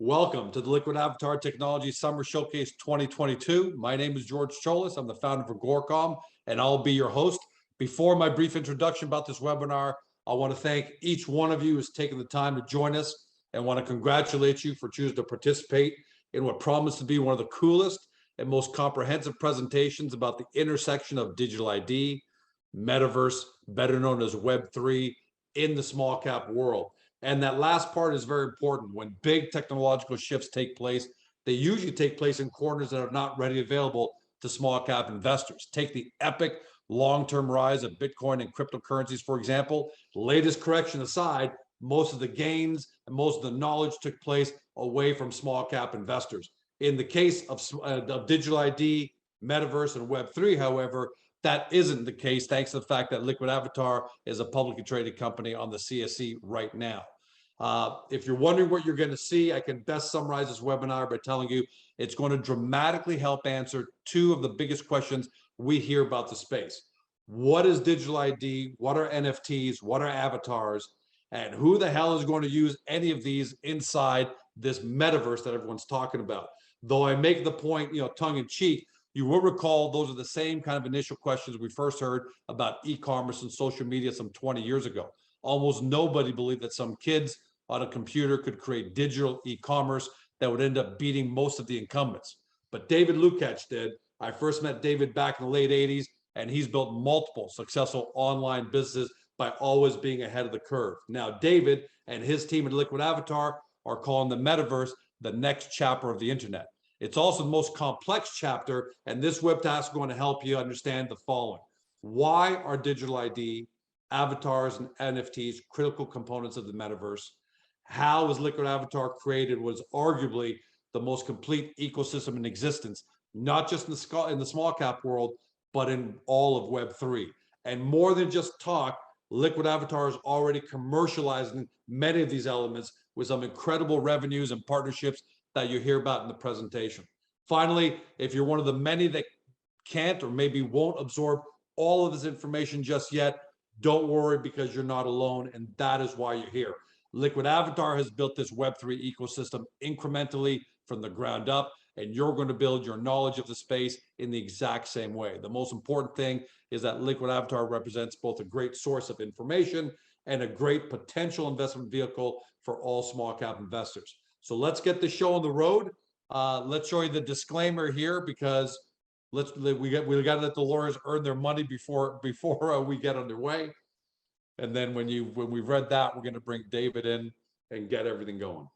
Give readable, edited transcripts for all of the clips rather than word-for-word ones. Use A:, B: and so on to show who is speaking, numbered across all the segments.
A: Welcome to the Liquid Avatar Technology Summer Showcase 2022. My name is George Cholis. I'm the founder for Gorecom, and I'll be your host. Before my brief introduction about this webinar, I want to thank each one of you who's taken the time to join us and want to congratulate you for choosing to participate in what promised to be one of the coolest and most comprehensive presentations about the intersection of digital ID, metaverse, better known as Web3, in the small cap world. And that last part is very important. When big technological shifts take place, they usually take place in corners that are not readily available to small cap investors. Take the epic long-term rise of Bitcoin and cryptocurrencies, for example. Latest correction aside, most of the gains and most of the knowledge took place away from small cap investors. In the case of digital ID, metaverse, and Web3, however, that isn't the case, thanks to the fact that Liquid Avatar is a publicly traded company on the CSE right now. If you're wondering what you're going to see, I can best summarize this webinar by telling you it's going to dramatically help answer two of the biggest questions we hear about the space. What is digital ID? What are NFTs? What are avatars? And who the hell is going to use any of these inside this metaverse that everyone's talking about? Though I make the point, tongue in cheek, you will recall those are the same kind of initial questions we first heard about e-commerce and social media some 20 years ago. Almost nobody believed that some kids on a computer could create digital e-commerce that would end up beating most of the incumbents. But David Lukacs did. I first met David back in the late 80s, and he's built multiple successful online businesses by always being ahead of the curve. Now, David and his team at Liquid Avatar are calling the metaverse the next chapter of the internet. It's also the most complex chapter, and this webcast is going to help you understand the following. Why are digital ID, avatars, and NFTs critical components of the metaverse? How was Liquid Avatar created was arguably the most complete ecosystem in existence, not just in the small cap world, but in all of Web3. And more than just talk, Liquid Avatar is already commercializing many of these elements with some incredible revenues and partnerships that you hear about in the presentation. Finally, if you're one of the many that can't or maybe won't absorb all of this information just yet, don't worry, because you're not alone, and that is why you're here. Liquid Avatar has built this Web3 ecosystem incrementally from the ground up, and you're going to build your knowledge of the space in the exact same way. The most important thing is that Liquid Avatar represents both a great source of information and a great potential investment vehicle for all small cap investors. So let's get the show on the road. Let's show you the disclaimer here, because we got to let the lawyers earn their money before we get underway. And then when we've read that, we're going to bring David in and get everything going.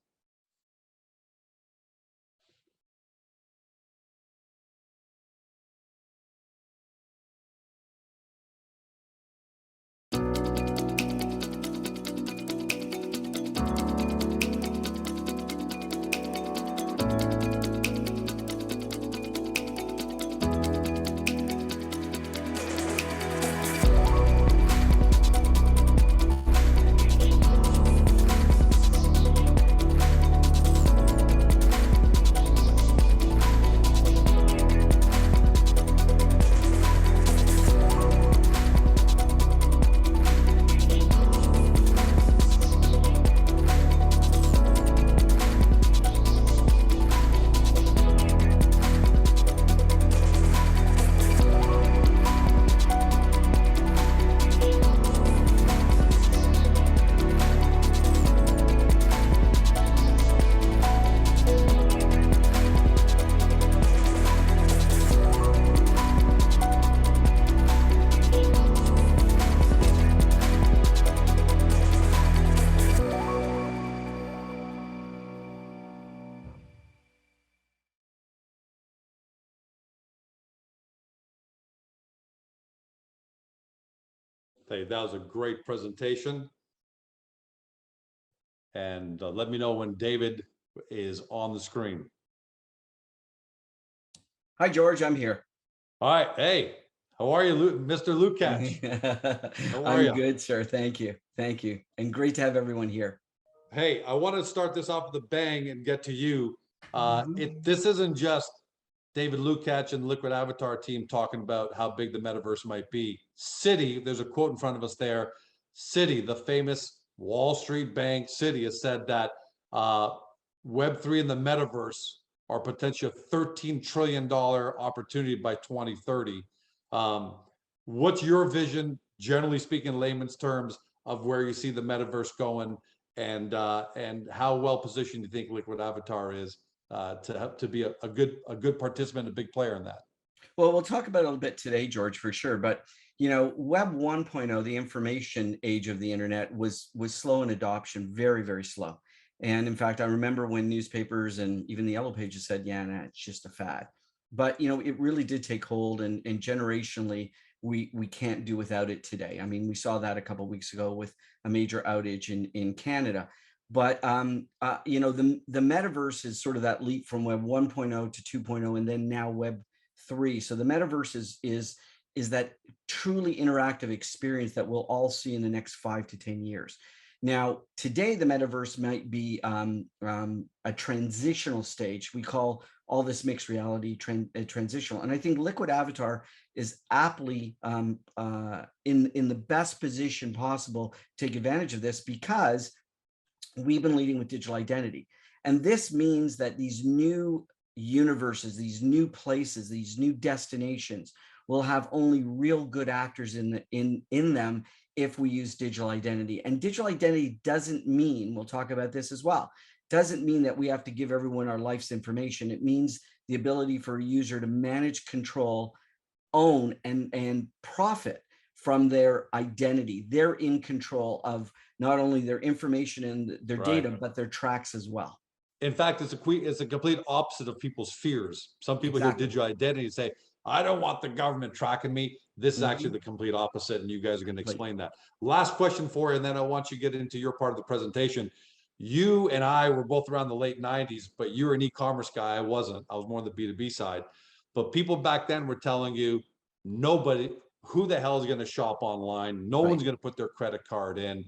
A: Hey, that was a great presentation. And let me know when David is on the screen.
B: Hi, George. I'm here.
A: All right. Hey, how are you, Mr. Lukacs?
B: How are you? I'm good, sir. Thank you. Thank you. And great to have everyone here.
A: Hey, I want to start this off with a bang and get to you. This isn't just David Lukacs and the Liquid Avatar team talking about how big the metaverse might be. Citi, there's a quote in front of us there. Citi, the famous Wall Street bank, Citi, has said that Web3 and the metaverse are potentially a $13 trillion opportunity by 2030. What's your vision, generally speaking, in layman's terms, of where you see the metaverse going, and how well positioned you think Liquid Avatar is to be a good participant, a big player in that?
B: Well, we'll talk about it a little bit today, George, for sure. But Web 1.0, the information age of the internet, was slow in adoption, very, very slow. And in fact, I remember when newspapers and even the Yellow Pages said, "Yeah, nah, it's just a fad." But it really did take hold, and generationally, we can't do without it today. I mean, we saw that a couple of weeks ago with a major outage in Canada. But the metaverse is sort of that leap from Web 1.0 to 2.0, and then now Web 3. So the metaverse is that truly interactive experience that we'll all see in the next 5 to 10 years. Now, today, the metaverse might be a transitional stage. We call all this mixed reality transitional. And I think Liquid Avatar is aptly in the best position possible to take advantage of this, because we've been leading with digital identity. And this means that these new universes, these new places, these new destinations will have only real good actors in them if we use digital identity. And digital identity doesn't mean, we'll talk about this as well, doesn't mean that we have to give everyone our life's information. It means the ability for a user to manage, control, own, and profit from their identity. They're in control of not only their information and their data, but their tracks as well.
A: In fact, it's a complete opposite of people's fears. Some people hear digital identity and say, "I don't want the government tracking me." This is actually the complete opposite, and you guys are going to explain that. Last question for you, and then I want you to get into your part of the presentation. You and I were both around the late 90s, but you're an e-commerce guy. I wasn't. I was more on the B2B side. But people back then were telling you, who the hell is going to shop online? No one's going to put their credit card in.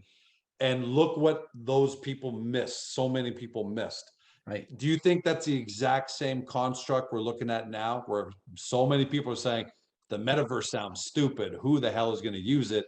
A: And look what those people missed. So many people missed.
B: Right.
A: Do you think that's the exact same construct we're looking at now, where so many people are saying the metaverse sounds stupid? Who the hell is going to use it?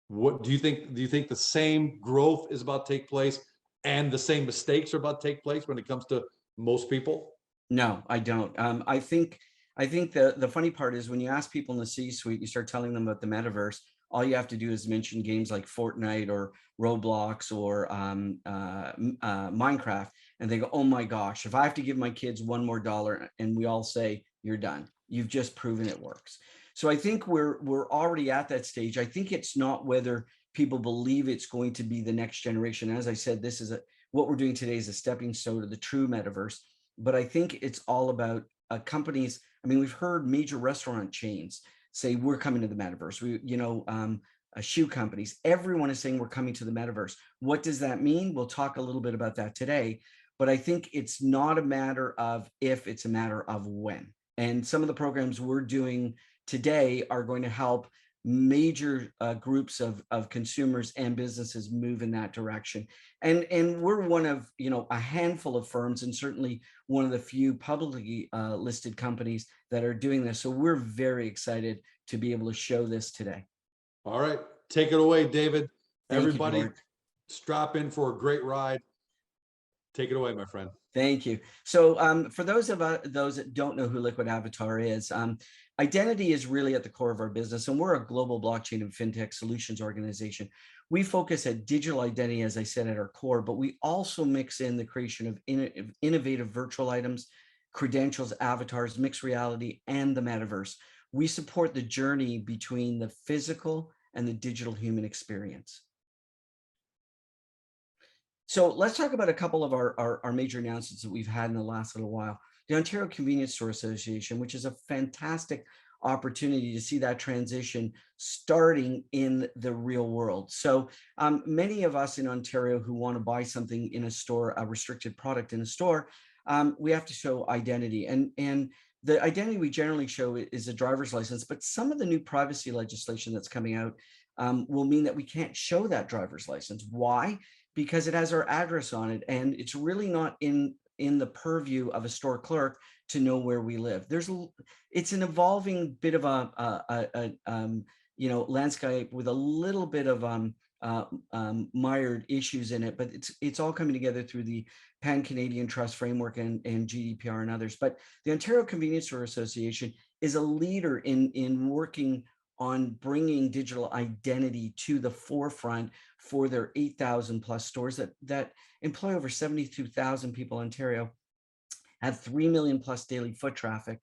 A: What do you think? Do you think the same growth is about to take place and the same mistakes are about to take place when it comes to most people?
B: No, I don't. I think the funny part is when you ask people in the C-suite, you start telling them about the metaverse, all you have to do is mention games like Fortnite or Roblox or Minecraft, and they go, "Oh my gosh, if I have to give my kids $1 more," and we all say, "You're done. You've just proven it works." So I think we're already at that stage. I think it's not whether people believe it's going to be the next generation. As I said, what we're doing today is a stepping stone to the true metaverse. But I think it's all about companies. I mean, we've heard major restaurant chains say we're coming to the metaverse. Shoe companies, everyone is saying we're coming to the metaverse. What does that mean? We'll talk a little bit about that today. But I think it's not a matter of if, it's a matter of when. And some of the programs we're doing today are going to help major groups of consumers and businesses move in that direction. And we're one of a handful of firms, and certainly one of the few publicly listed companies that are doing this. So we're very excited to be able to show this today.
A: All right, take it away, David. Everybody,
B: you,
A: strap in for a great ride. Take it away, my friend.
B: Thank you. So for those that don't know who Liquid Avatar is, identity is really at the core of our business, and we're a global blockchain and fintech solutions organization. We focus at digital identity, as I said, at our core, but we also mix in the creation of innovative virtual items, credentials, avatars, mixed reality, and the metaverse. We support the journey between the physical and the digital human experience. So let's talk about a couple of our major announcements that we've had in the last little while. The Ontario Convenience Store Association, which is a fantastic opportunity to see that transition starting in the real world. So many of us in Ontario who want to buy something in a store, a restricted product in a store, we have to show identity. And the identity we generally show is a driver's license, but some of the new privacy legislation that's coming out will mean that we can't show that driver's license. Why? Because it has our address on it, and it's really not in the purview of a store clerk to know where we live. It's an evolving bit of a landscape with a little bit of mired issues in it, but it's all coming together through the Pan-Canadian Trust Framework and GDPR and others. But the Ontario Convenience Store Association is a leader in working on bringing digital identity to the forefront for their 8,000 plus stores that employ over 72,000 people in Ontario, have 3 million plus daily foot traffic.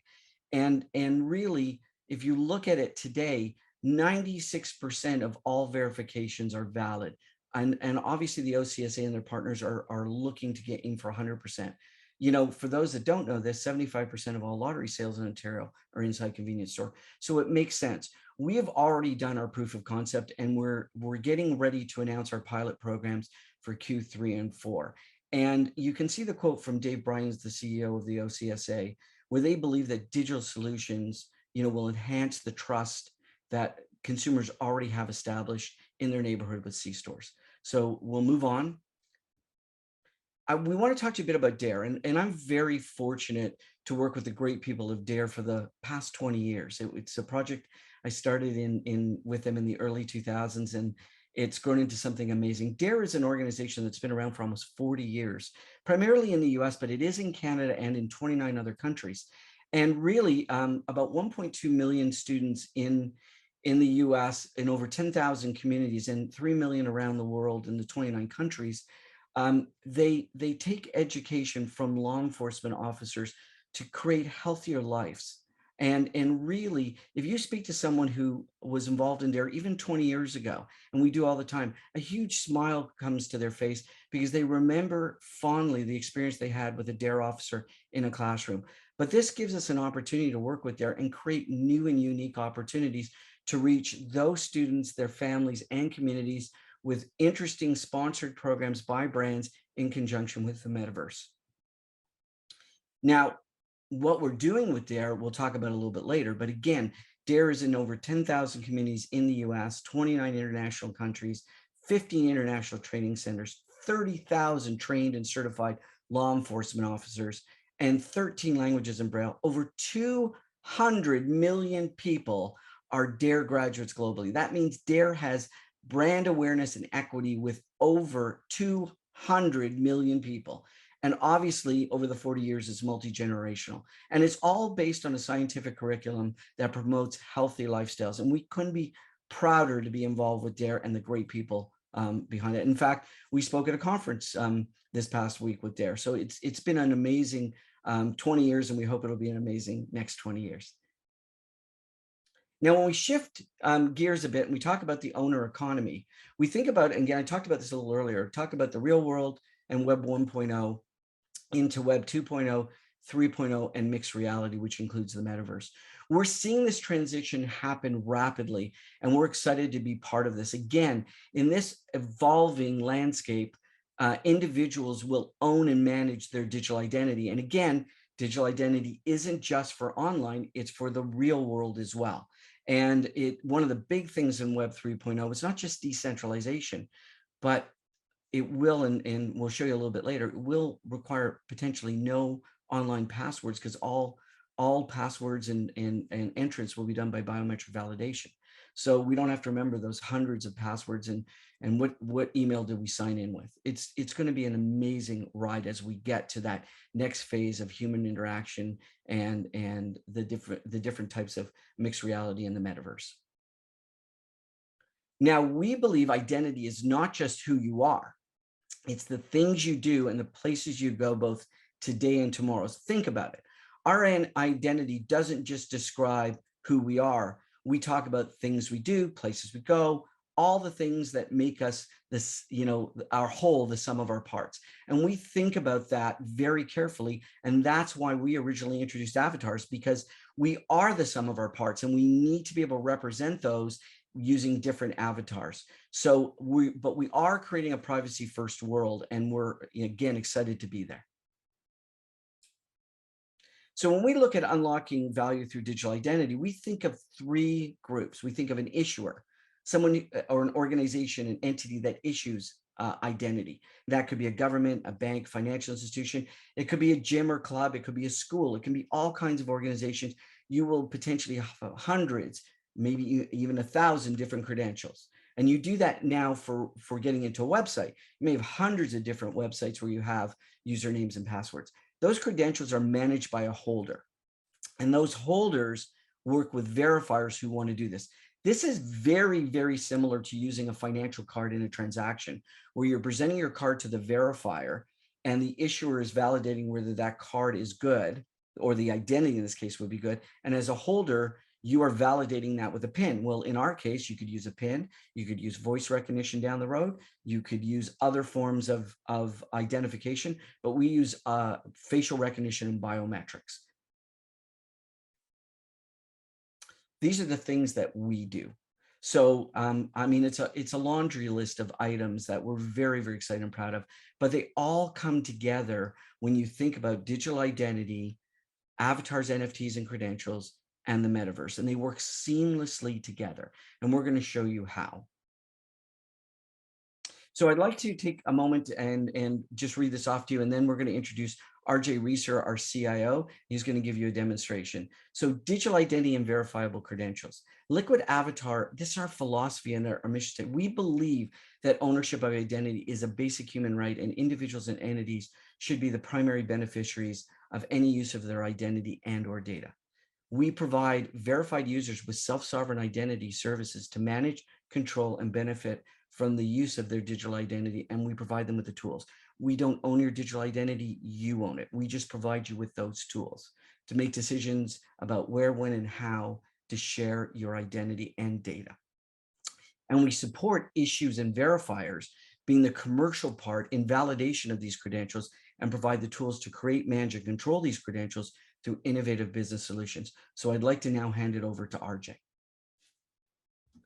B: And really, if you look at it today, 96% of all verifications are valid. And obviously the OCSA and their partners are looking to get in for 100%. You know, for those that don't know this, 75% of all lottery sales in Ontario are inside convenience store. So it makes sense. We have already done our proof of concept, and we're getting ready to announce our pilot programs for Q3 and 4. And you can see the quote from Dave Bryans, the CEO of the OCSA, where they believe that digital solutions, you know, will enhance the trust that consumers already have established in their neighborhood with C-stores. So we'll move on. We want to talk to you a bit about DARE, and I'm very fortunate to work with the great people of DARE for the past 20 years. It's a project I started with them in the early 2000s, and it's grown into something amazing. DARE is an organization that's been around for almost 40 years, primarily in the US, but it is in Canada and in 29 other countries. And really, about 1.2 million students in the US, in over 10,000 communities, and 3 million around the world in the 29 countries. They take education from law enforcement officers to create healthier lives. And really, if you speak to someone who was involved in DARE even 20 years ago, and we do all the time, a huge smile comes to their face because they remember fondly the experience they had with a DARE officer in a classroom. But this gives us an opportunity to work with DARE and create new and unique opportunities to reach those students, their families, and communities with interesting sponsored programs by brands in conjunction with the metaverse. Now, what we're doing with DARE, we'll talk about a little bit later, but again, DARE is in over 10,000 communities in the US, 29 international countries, 15 international training centers, 30,000 trained and certified law enforcement officers, and 13 languages in Braille. Over 200 million people are DARE graduates globally. That means DARE has brand awareness and equity with over 200 million people. And obviously, over the 40 years, it's multi-generational. And it's all based on a scientific curriculum that promotes healthy lifestyles. And we couldn't be prouder to be involved with DARE and the great people behind it. In fact, we spoke at a conference this past week with DARE. So it's been an amazing 20 years, and we hope it'll be an amazing next 20 years. Now, when we shift gears a bit and we talk about the owner economy, we think about, and again, I talked about this a little earlier, talk about the real world and Web 1.0 into Web 2.0, 3.0, and mixed reality, which includes the metaverse. We're seeing this transition happen rapidly, and we're excited to be part of this. Again, in this evolving landscape, individuals will own and manage their digital identity. And again, digital identity isn't just for online, it's for the real world as well. And one of the big things in Web 3.0 is not just decentralization, but it will, and we'll show you a little bit later, it will require potentially no online passwords, because all passwords and entrance will be done by biometric validation. So we don't have to remember those hundreds of passwords and what email did we sign in with. It's going to be an amazing ride as we get to that next phase of human interaction and the different types of mixed reality in the metaverse. Now, we believe identity is not just who you are. It's the things you do and the places you go, both today and tomorrow. So think about it. Our identity doesn't just describe who we are. We talk about things we do, places we go, all the things that make us this, you know, our whole, the sum of our parts. And we think about that very carefully. And that's why we originally introduced avatars, because we are the sum of our parts and we need to be able to represent those using different avatars. So we are creating a privacy first world, and we're again excited to be there. So when we look at unlocking value through digital identity, we think of three groups. We think of an issuer, someone or an organization, an entity that issues identity. That could be a government, a bank, financial institution. It could be a gym or club. It could be a school. It can be all kinds of organizations. You will potentially have hundreds, maybe even 1,000 different credentials. And you do that now for getting into a website. You may have hundreds of different websites where you have usernames and passwords. Those credentials are managed by a holder. And those holders work with verifiers who want to do this. This is very, very similar to using a financial card in a transaction where you're presenting your card to the verifier and the issuer is validating whether that card is good, or the identity in this case would be good. And as a holder, you are validating that with a PIN. Well, in our case, you could use a PIN, you could use voice recognition down the road, you could use other forms of identification, but we use facial recognition and biometrics. These are the things that we do. So, I mean, it's a laundry list of items that we're very, very excited and proud of, but they all come together when you think about digital identity, avatars, NFTs, and credentials, and the metaverse, and they work seamlessly together. And we're going to show you how. So I'd like to take a moment and just read this off to you, and then we're going to introduce RJ Reeser, our CIO. He's going to give you a demonstration. So digital identity and verifiable credentials. Liquid Avatar, this is our philosophy and our mission statement. We believe that ownership of identity is a basic human right, and individuals and entities should be the primary beneficiaries of any use of their identity and/or data. We provide verified users with self-sovereign identity services to manage, control, and benefit from the use of their digital identity, and we provide them with the tools. We don't own your digital identity, you own it. We just provide you with those tools to make decisions about where, when, and how to share your identity and data. And we support issues and verifiers, being the commercial part in validation of these credentials, and provide the tools to create, manage, and control these credentials through innovative business solutions. So I'd like to now hand it over to RJ.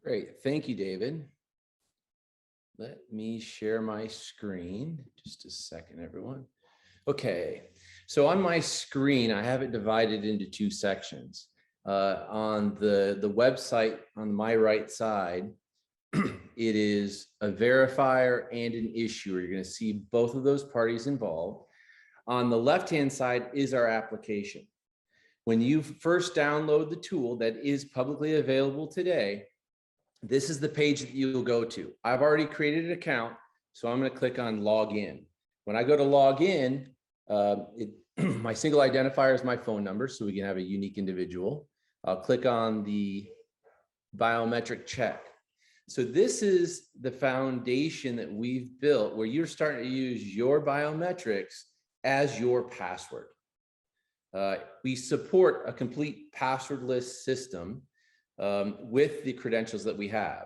C: Great, thank you, David. Let me share my screen. Just a second, everyone. Okay, so on my screen, I have it divided into two sections. On the website on my right side, it is a verifier and an issuer. You're going to see both of those parties involved. On the left-hand side is our application. When you first download the tool that is publicly available today, this is the page that you'll go to. I've already created an account, so I'm going to click on log in. When I go to log in, my single identifier is my phone number, so we can have a unique individual. I'll click on the biometric check. So this is the foundation that we've built where you're starting to use your biometrics as your password. We support a complete passwordless system with the credentials that we have.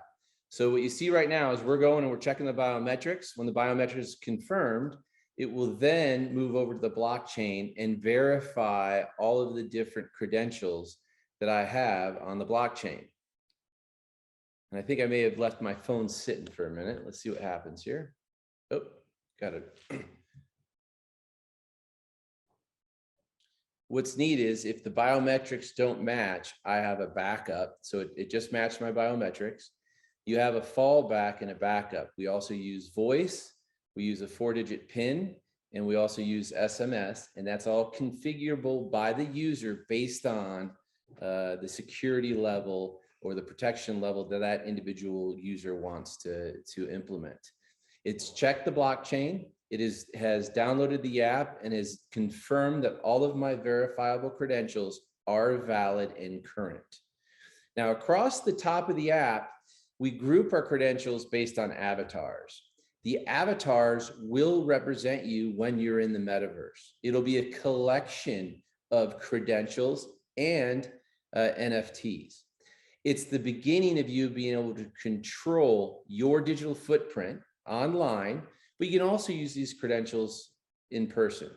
C: So what you see right now is we're going and we're checking the biometrics. When the biometrics is confirmed, it will then move over to the blockchain and verify all of the different credentials that I have on the blockchain. And I think I may have left my phone sitting for a minute. Let's see what happens here. Oh, got it. What's neat is if the biometrics don't match, I have a backup. So it just matched my biometrics. You have a fallback and a backup. We also use voice, we use a 4-digit PIN, and we also use SMS, and that's all configurable by the user based on the security level or the protection level that that individual user wants to implement. It's checked the blockchain. It has downloaded the app and has confirmed that all of my verifiable credentials are valid and current. Now, across the top of the app, we group our credentials based on avatars. The avatars will represent you when you're in the metaverse. It'll be a collection of credentials and NFTs. It's the beginning of you being able to control your digital footprint online, but you can also use these credentials in person.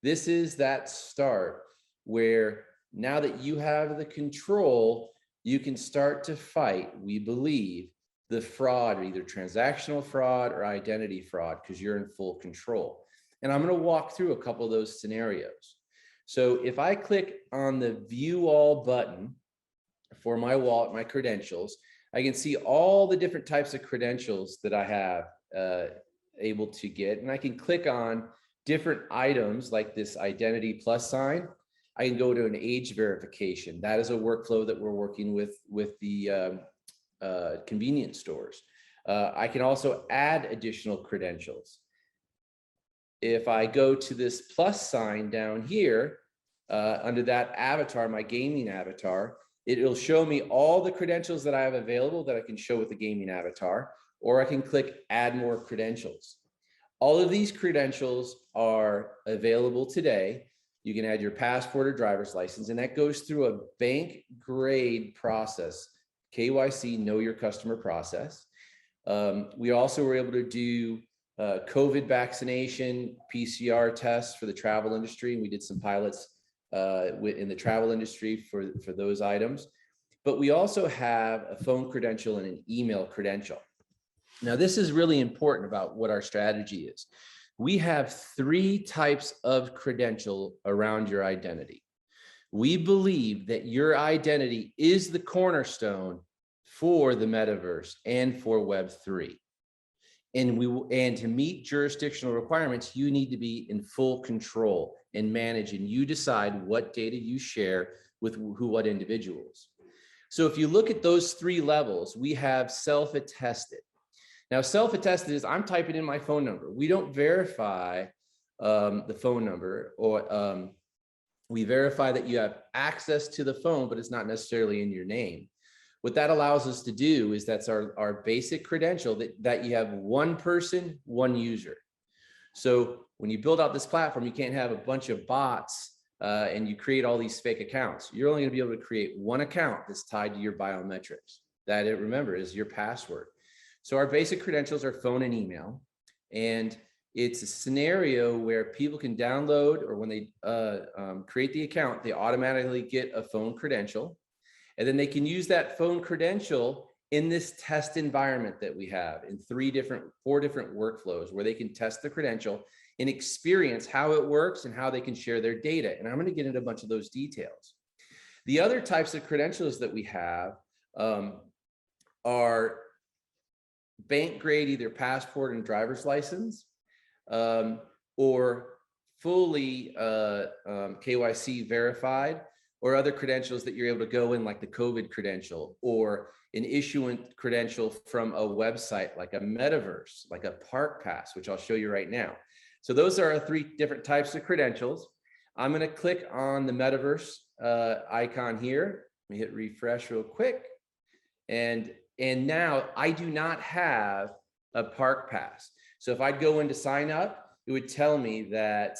C: This is that start where now that you have the control, you can start to fight, we believe, the fraud, either transactional fraud or identity fraud, because you're in full control. And I'm going to walk through a couple of those scenarios. So if I click on the view all button for my wallet, my credentials, I can see all the different types of credentials that I have able to get. And I can click on different items like this identity plus sign. I can go to an age verification. That is a workflow that we're working with the convenience stores. I can also add additional credentials. If I go to this plus sign down here, under that avatar, my gaming avatar, it'll show me all the credentials that I have available that I can show with the gaming avatar, or I can click add more credentials. All of these credentials are available today. You can add your passport or driver's license, and that goes through a bank grade process, KYC, know your customer process. We also were able to do COVID vaccination, PCR tests for the travel industry. We did some pilots in the travel industry for those items. But we also have a phone credential and an email credential. Now, this is really important about what our strategy is. We have 3 types of credential around your identity. We believe that your identity is the cornerstone for the metaverse and for Web3. And to meet jurisdictional requirements, you need to be in full control and manage, and you decide what data you share with what individuals. So if you look at those 3 levels, we have self-attested. Now, self-attested is I'm typing in my phone number. We don't verify the phone number, or we verify that you have access to the phone, but it's not necessarily in your name. What that allows us to do is that's our basic credential that you have one person, one user. So when you build out this platform, you can't have a bunch of bots and you create all these fake accounts. You're only going to be able to create one account that's tied to your biometrics. That, remember, is your password. So our basic credentials are phone and email, and it's a scenario where people can download, or when they create the account, they automatically get a phone credential, and then they can use that phone credential in this test environment that we have in 4 different workflows where they can test the credential and experience how it works and how they can share their data. And I'm going to get into a bunch of those details. The other types of credentials that we have are bank grade, either passport and driver's license, or fully KYC verified, or other credentials that you're able to go in, like the COVID credential, or an issuant credential from a website like a metaverse, like a park pass, which I'll show you right now. So those are our 3 different types of credentials. I'm going to click on the metaverse icon here. Let me hit refresh real quick. And now I do not have a park pass. So if I'd go in to sign up, it would tell me that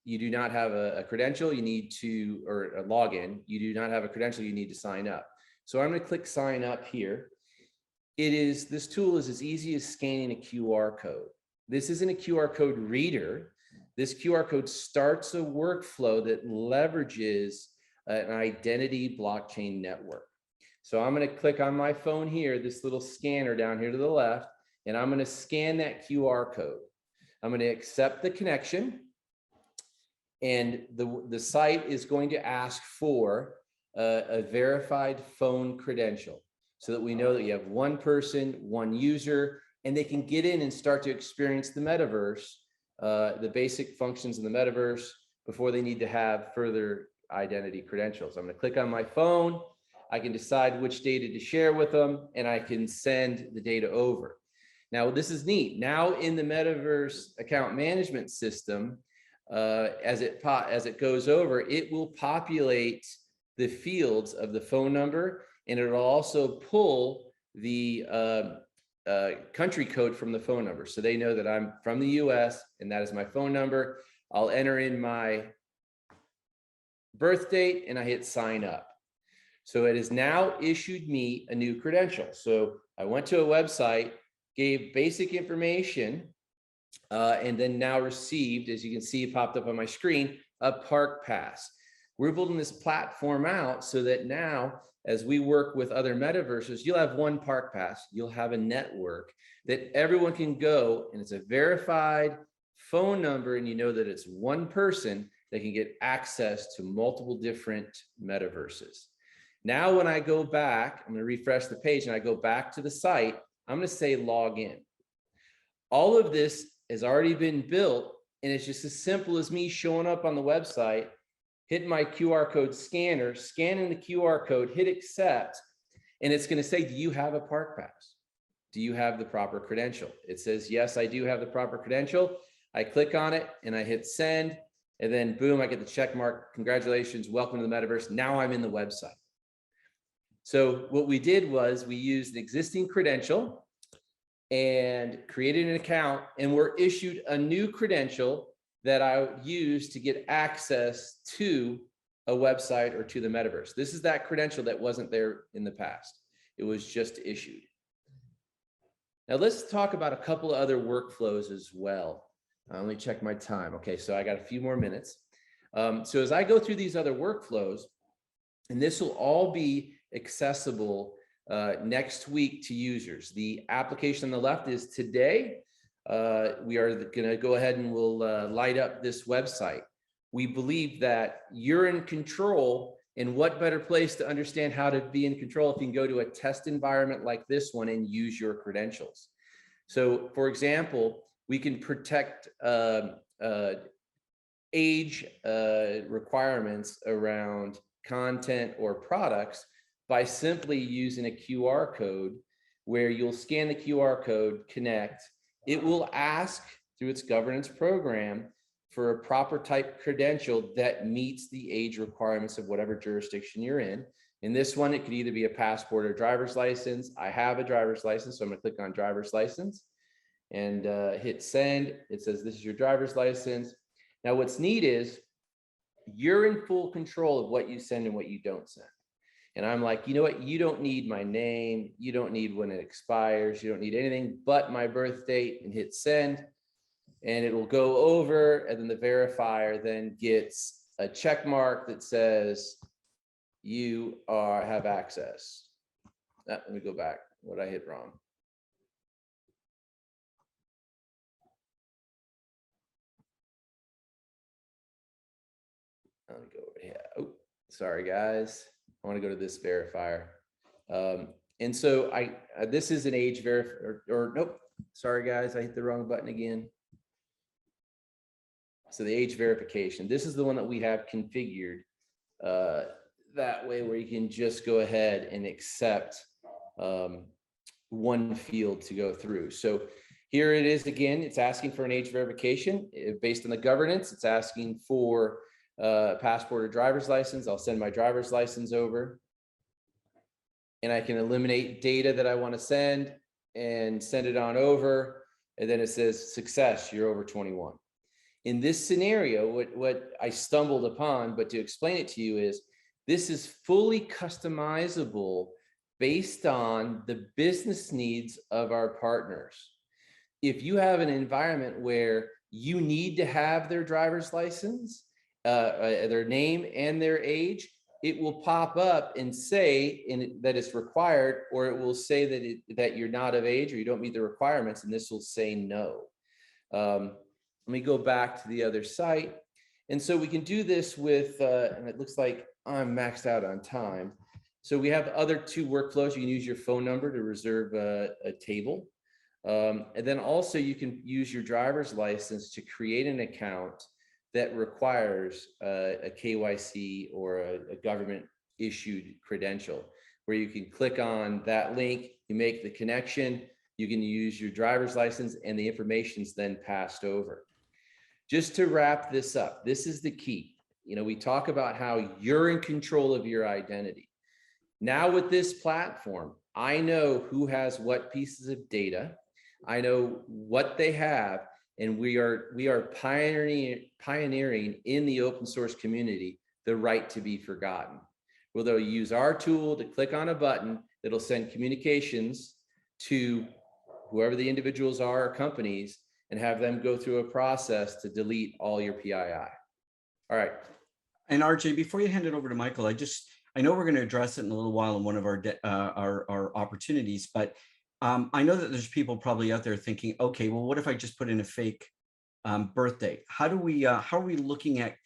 C: you do not have a credential, you need to, or a login, you do not have a credential, you need to sign up. So I'm going to click sign up here. This tool is as easy as scanning a QR code. This isn't a QR code reader. This QR code starts a workflow that leverages an identity blockchain network. So I'm going to click on my phone here, this little scanner down here to the left, and I'm going to scan that QR code. I'm going to accept the connection, and the site is going to ask for a verified phone credential so that we know that you have one person, one user, and they can get in and start to experience the metaverse, the basic functions in the metaverse, before they need to have further identity credentials. I'm going to click on my phone. I can decide which data to share with them, and I can send the data over. Now, this is neat. Now in the metaverse account management system, as it goes over, it will populate the fields of the phone number, and it'll also pull the country code from the phone number. So they know that I'm from the US and that is my phone number. I'll enter in my birth date and I hit sign up. So it has now issued me a new credential. So I went to a website, gave basic information, and then now received, as you can see, it popped up on my screen, a park pass. We're building this platform out so that now, as we work with other metaverses, you'll have one park pass, you'll have a network that everyone can go, and it's a verified phone number, and you know that it's one person that can get access to multiple different metaverses. Now, when I go back, I'm going to refresh the page and I go back to the site, I'm going to say log in. All of this has already been built, and it's just as simple as me showing up on the website, hitting my QR code scanner, scanning the QR code, hit accept, And it's going to say, do you have a park pass? Do you have the proper credential? It says, yes, I do have the proper credential. I click on it and I hit send, and then boom, I get the check mark. Congratulations, welcome to the metaverse. Now I'm in the website. So what we did was we used an existing credential and created an account, and we're issued a new credential that I use to get access to a website or to the metaverse. This is that credential that wasn't there in the past. It was just issued. Now let's talk about a couple of other workflows as well. Let me check my time. Okay, so I got a few more minutes. So as I go through these other workflows, and this will all be accessible next week to users. The application on the left is today. We are going to go ahead and we'll light up this website. We believe that you're in control, and what better place to understand how to be in control if you can go to a test environment like this one and use your credentials. So for example, we can protect age requirements around content or products by simply using a QR code, where you'll scan the QR code, connect. It will ask through its governance program for a proper type credential that meets the age requirements of whatever jurisdiction you're in. In this one, it could either be a passport or driver's license. I have a driver's license, so I'm going to click on driver's license and hit send. It says, this is your driver's license. Now, what's neat is you're in full control of what you send and what you don't send. And I'm like, you know what? You don't need my name. You don't need when it expires. You don't need anything but my birth date, and hit send. And it will go over, and then the verifier then gets a check mark that says you have access. Let me go back. What I hit wrong. Let me go over here. Oh, sorry guys. I want to go to this verifier. And so this is an age verifier, or nope. Sorry guys, I hit the wrong button again. So the age verification, this is the one that we have configured that way, where you can just go ahead and accept one field to go through. So here it is again, it's asking for an age verification. Based on the governance, it's asking for passport or driver's license. I'll send my driver's license over, and I can eliminate data that I want to send and send it on over. And then it says success, you're over 21. In this scenario, what I stumbled upon, but to explain it to you, is this is fully customizable based on the business needs of our partners. If you have an environment where you need to have their driver's license, their name and their age, it will pop up and say that it's required, or it will say that you're not of age or you don't meet the requirements, and this will say no. Let me go back to the other site. And so we can do this with, and it looks like I'm maxed out on time. So we have other two workflows. You can use your phone number to reserve a table. And then also you can use your driver's license to create an account that requires a KYC or a government issued credential, where you can click on that link, you make the connection, you can use your driver's license, and the information's then passed over. Just to wrap this up, this is the key. You know, we talk about how you're in control of your identity. Now with this platform, I know who has what pieces of data. I know what they have, and we are pioneering in the open source community the right to be forgotten. Where they'll use our tool to click on a button that'll send communications to whoever the individuals are or companies, and have them go through a process to delete all your PII. All right.
B: And RJ, before you hand it over to Michael, I know we're going to address it in a little while in one of our opportunities, but I know that there's people probably out there thinking, okay, well, what if I just put in a fake birth date? How are we looking at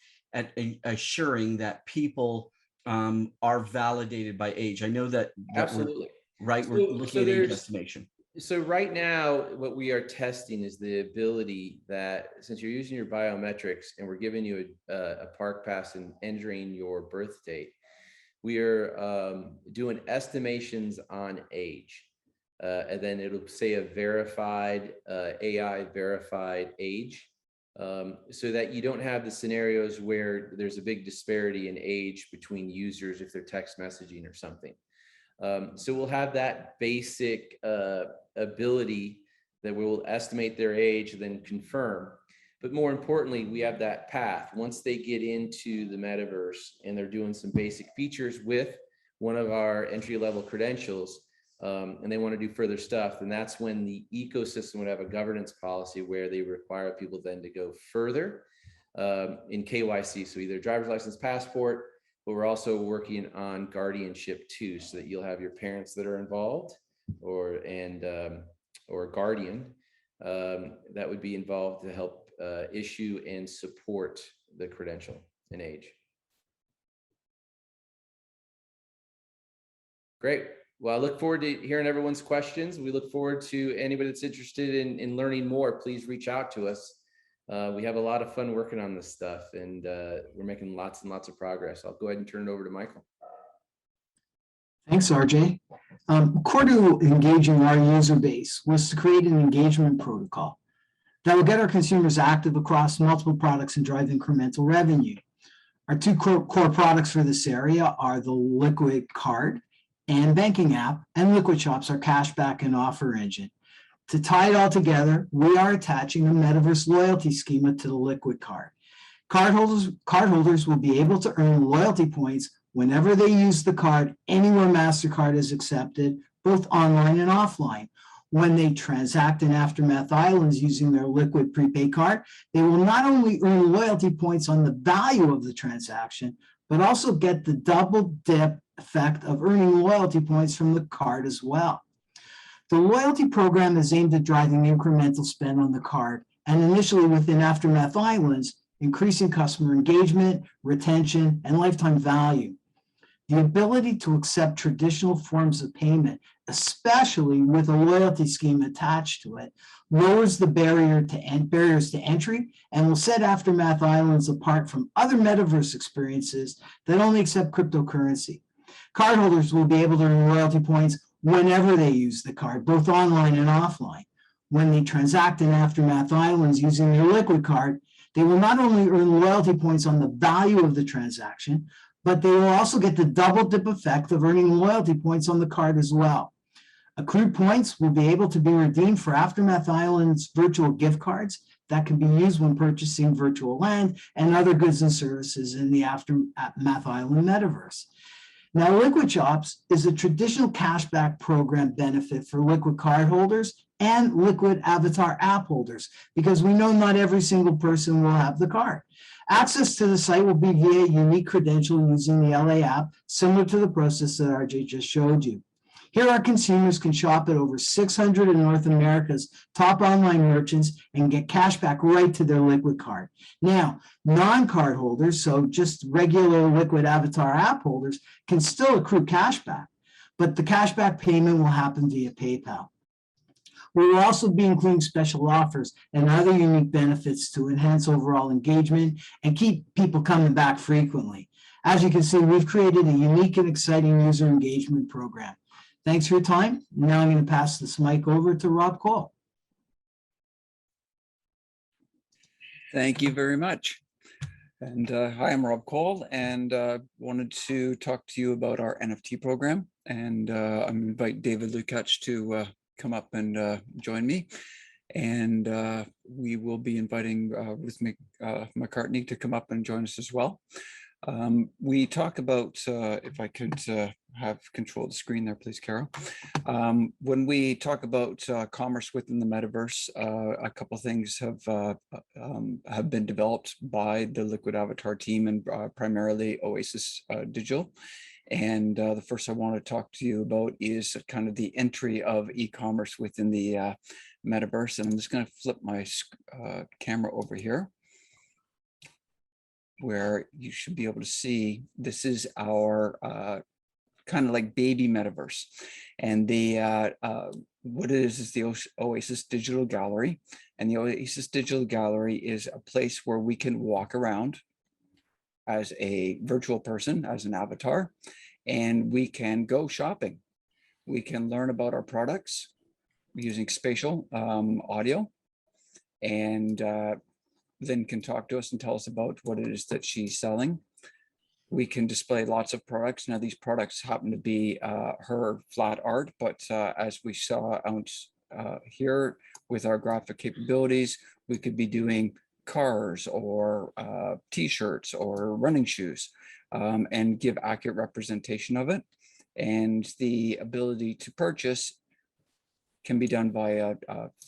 B: assuring that people are validated by age? I know that
C: Absolutely.
B: we're looking at age estimation.
C: So right now, what we are testing is the ability that, since you're using your biometrics and we're giving you a park pass and entering your birth date, we are doing estimations on age. And then it'll say a verified, AI verified age, so that you don't have the scenarios where there's a big disparity in age between users if they're text messaging or something. So we'll have that basic ability that we will estimate their age, then confirm. But more importantly, we have that path. Once they get into the metaverse and they're doing some basic features with one of our entry-level credentials, and they want to do further stuff, then that's when the ecosystem would have a governance policy where they require people then to go further in KYC. So either driver's license, passport, but we're also working on guardianship too, so that you'll have your parents that are involved or a guardian that would be involved to help issue and support the credential and age. Great. Well, I look forward to hearing everyone's questions. We look forward to anybody that's interested in learning more, please reach out to us. We have a lot of fun working on this stuff, and we're making lots and lots of progress. I'll go ahead and turn it over to Michael.
D: Thanks, RJ. Core to engaging our user base was to create an engagement protocol that will get our consumers active across multiple products and drive incremental revenue. Our two core products for this area are the Liquid Card and Banking app, and Liquid Shops, our cashback and offer engine. To tie it all together, we are attaching a Metaverse loyalty schema to the Liquid Card. Cardholders will be able to earn loyalty points whenever they use the card anywhere MasterCard is accepted, both online and offline. When they transact in Aftermath Islands using their Liquid prepaid card, they will not only earn loyalty points on the value of the transaction, but also get the double dip effect of earning loyalty points from the card as well. The loyalty program is aimed at driving incremental spend on the card, and initially within Aftermath Islands, increasing customer engagement, retention, and lifetime value. The ability to accept traditional forms of payment, especially with a loyalty scheme attached to it, lowers the barriers to entry and will set Aftermath Islands apart from other metaverse experiences that only accept cryptocurrency. Cardholders will be able to earn loyalty points whenever they use the card, both online and offline. When they transact in Aftermath Islands using their Liquid Card, they will not only earn loyalty points on the value of the transaction, but they will also get the double dip effect of earning loyalty points on the card as well. Accrued points will be able to be redeemed for Aftermath Islands virtual gift cards that can be used when purchasing virtual land and other goods and services in the Aftermath Island metaverse. Now, Liquid Shops is a traditional cashback program benefit for Liquid Card holders and Liquid Avatar app holders, because we know not every single person will have the card. Access to the site will be via a unique credential using the LA app, similar to the process that RJ just showed you. Here, our consumers can shop at over 600 of North America's top online merchants and get cash back right to their Liquid Card. Now, non-card holders, so just regular Liquid Avatar app holders, can still accrue cash back, but the cashback payment will happen via PayPal. We will also be including special offers and other unique benefits to enhance overall engagement and keep people coming back frequently. As you can see, we've created a unique and exciting user engagement program. Thanks for your time. Now I'm going to pass this mic over to Rob Cole.
E: Thank you very much. And hi, I'm Rob Cole, and wanted to talk to you about our NFT program. And I'm invite David Lukacs to come up and join me. And we will be inviting Ruth McCartney to come up and join us as well. We talk about, if I could have control of the screen there, please, Carol. When we talk about commerce within the metaverse, a couple things have been developed by the Liquid Avatar team and primarily Oasis Digital. And the first I want to talk to you about is kind of the entry of e-commerce within the metaverse. And I'm just going to flip my camera over here, where you should be able to see this is our kind of like baby metaverse. And the what it is the Oasis Digital Gallery. And the Oasis Digital Gallery is a place where we can walk around as a virtual person, as an avatar, and we can go shopping. We can learn about our products using spatial audio, and then can talk to us and tell us about what it is that she's selling. We can display lots of products. Now, these products happen to be her flat art, but as we saw out here with our graphic capabilities, we could be doing cars or t-shirts or running shoes, and give accurate representation of it. And the ability to purchase can be done via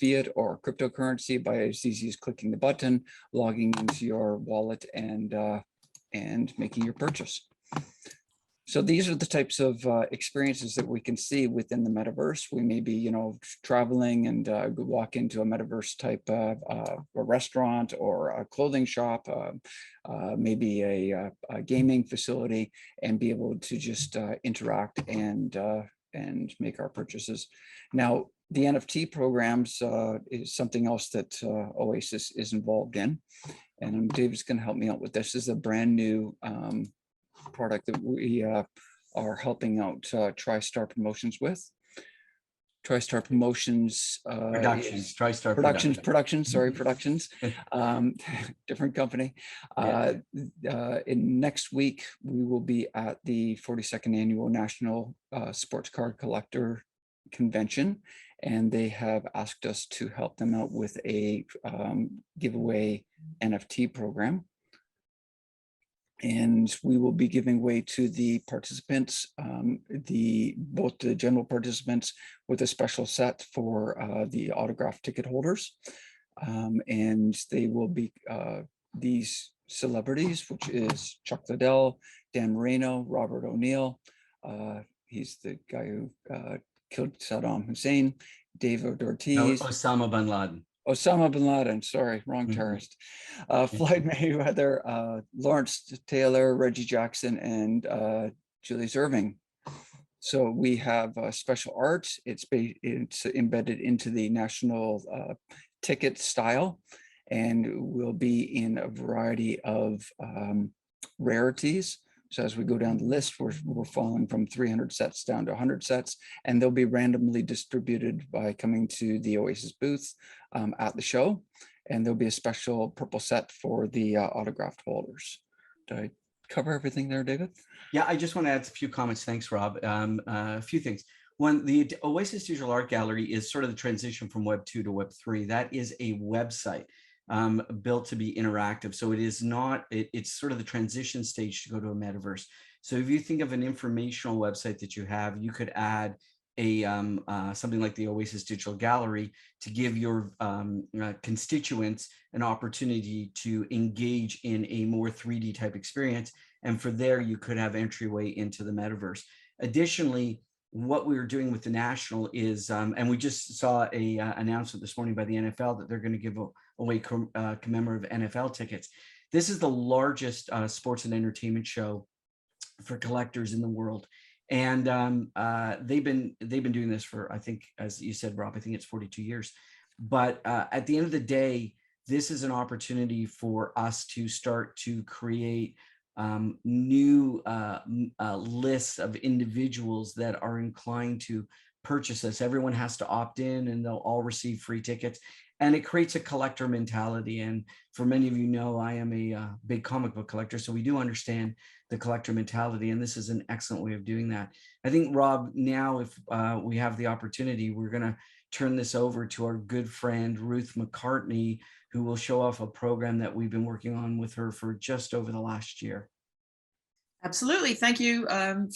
E: fiat or cryptocurrency by as easy as clicking the button, logging into your wallet, and making your purchase. So these are the types of experiences that we can see within the metaverse. We may be, traveling and walk into a metaverse type of a restaurant or a clothing shop, maybe a gaming facility, and be able to just interact and make our purchases. Now, the NFT programs is something else that Oasis is involved in, and David's going to help me out with this. This is a brand new product that we are helping out TriStar Promotions with. TriStar Promotions
B: Productions, TriStar
E: Productions, different company. In next week, we will be at the 42nd Annual National Sports Card Collector Convention, and they have asked us to help them out with a giveaway NFT program. And we will be giving away to the participants, both the general participants with a special set for the autograph ticket holders. And they will be these celebrities, which is Chuck Liddell, Dan Marino, Robert O'Neill. He's the guy who killed Saddam Hussein, David Ortiz.
B: No, Osama bin Laden.
E: Osama bin Laden, sorry, wrong terrorist. Floyd Mayweather, Lawrence Taylor, Reggie Jackson, and Julius Irving. So we have special art. It's embedded into the national ticket style, and will be in a variety of rarities. So as we go down the list, we're falling from 300 sets down to 100 sets, and they'll be randomly distributed by coming to the Oasis booth at the show. And there'll be a special purple set for the autographed holders. Did I cover everything there, David?
B: Yeah, I just want to add a few comments. Thanks, Rob. A few things. One, the Oasis Digital Art Gallery is sort of the transition from Web 2 to Web 3. That is a website built to be interactive. So it is not, it's sort of the transition stage to go to a metaverse. So if you think of an informational website that you have, you could add a something like the Oasis Digital Gallery to give your constituents an opportunity to engage in a more 3D type experience. And for there, you could have entryway into the metaverse. Additionally, what we were doing with the National is, and we just saw a announcement this morning by the NFL that they're going to give away commemorative NFL tickets. This is the largest sports and entertainment show for collectors in the world. And they've been doing this for, I think, as you said, Rob, I think it's 42 years. But at the end of the day, this is an opportunity for us to start to create new lists of individuals that are inclined to purchase this. Everyone has to opt in, and they'll all receive free tickets. And it creates a collector mentality. And for many of you know, I am a big comic book collector, so we do understand the collector mentality. And this is an excellent way of doing that. I think, Rob, now if we have the opportunity, we're going to turn this over to our good friend, Ruth McCartney, who will show off a program that we've been working on with her for just over the last year.
F: Absolutely. Thank you,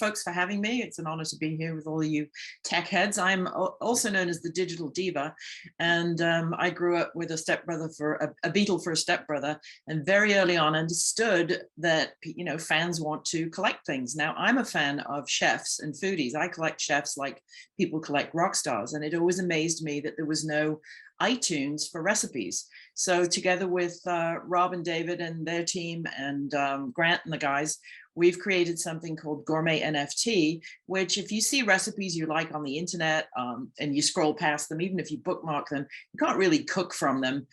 F: folks, for having me. It's an honor to be here with all of you tech heads. I'm also known as the Digital Diva, and I grew up with a stepbrother for a Beatle for a stepbrother, and very early on understood that, you know, fans want to collect things. Now, I'm a fan of chefs and foodies. I collect chefs like people collect rock stars, and it always amazed me that there was no iTunes for recipes. So together with Rob and David and their team and Grant and the guys, we've created something called Gourmet NFT, which if you see recipes you like on the internet and you scroll past them, even if you bookmark them, you can't really cook from them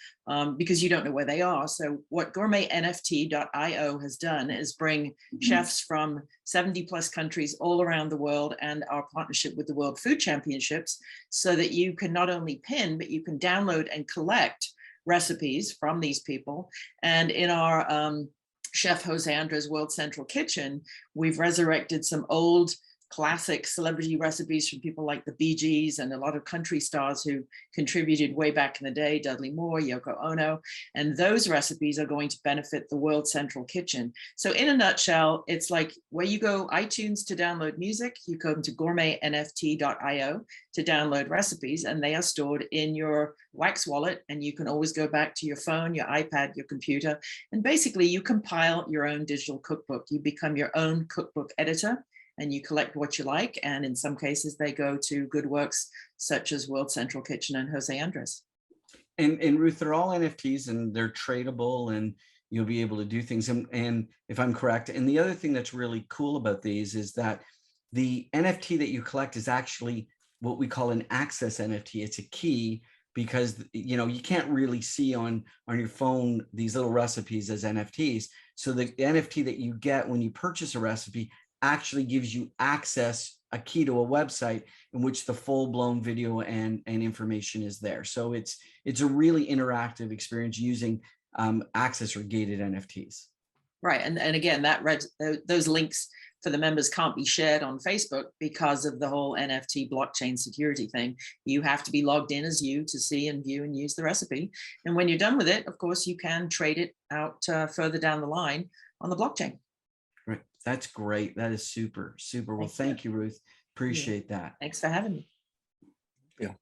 F: because you don't know where they are. So what gourmetnft.io has done is bring chefs from 70 plus countries all around the world and our partnership with the World Food Championships so that you can not only pin, but you can download and collect recipes from these people. And in our Chef Jose Andres World Central Kitchen, we've resurrected some old classic celebrity recipes from people like the Bee Gees and a lot of country stars who contributed way back in the day, Dudley Moore, Yoko Ono, and those recipes are going to benefit the World Central Kitchen. So in a nutshell, it's like where you go iTunes to download music, you come to gourmetnft.io to download recipes, and they are stored in your Wax wallet, and you can always go back to your phone, your iPad, your computer, and basically you compile your own digital cookbook. You become your own cookbook editor, and you collect what you like. And in some cases, they go to good works such as World Central Kitchen and Jose Andres.
B: And Ruth, they're all NFTs and they're tradable and you'll be able to do things. And if I'm correct, and the other thing that's really cool about these is that the NFT that you collect is actually what we call an access NFT. It's a key because, you know, you can't really see on your phone these little recipes as NFTs. So the NFT that you get when you purchase a recipe actually gives you access, a key to a website in which the full-blown video and information is there. So it's a really interactive experience using access or gated NFTs.
F: Right, and again, those links for the members can't be shared on Facebook because of the whole NFT blockchain security thing. You have to be logged in as you to see and view and use the recipe. And when you're done with it, of course, you can trade it out further down the line on the blockchain.
B: Right. That's great. That is super, super. Well, thank you, Ruth. Appreciate that.
F: Thanks for having me.
E: Yeah.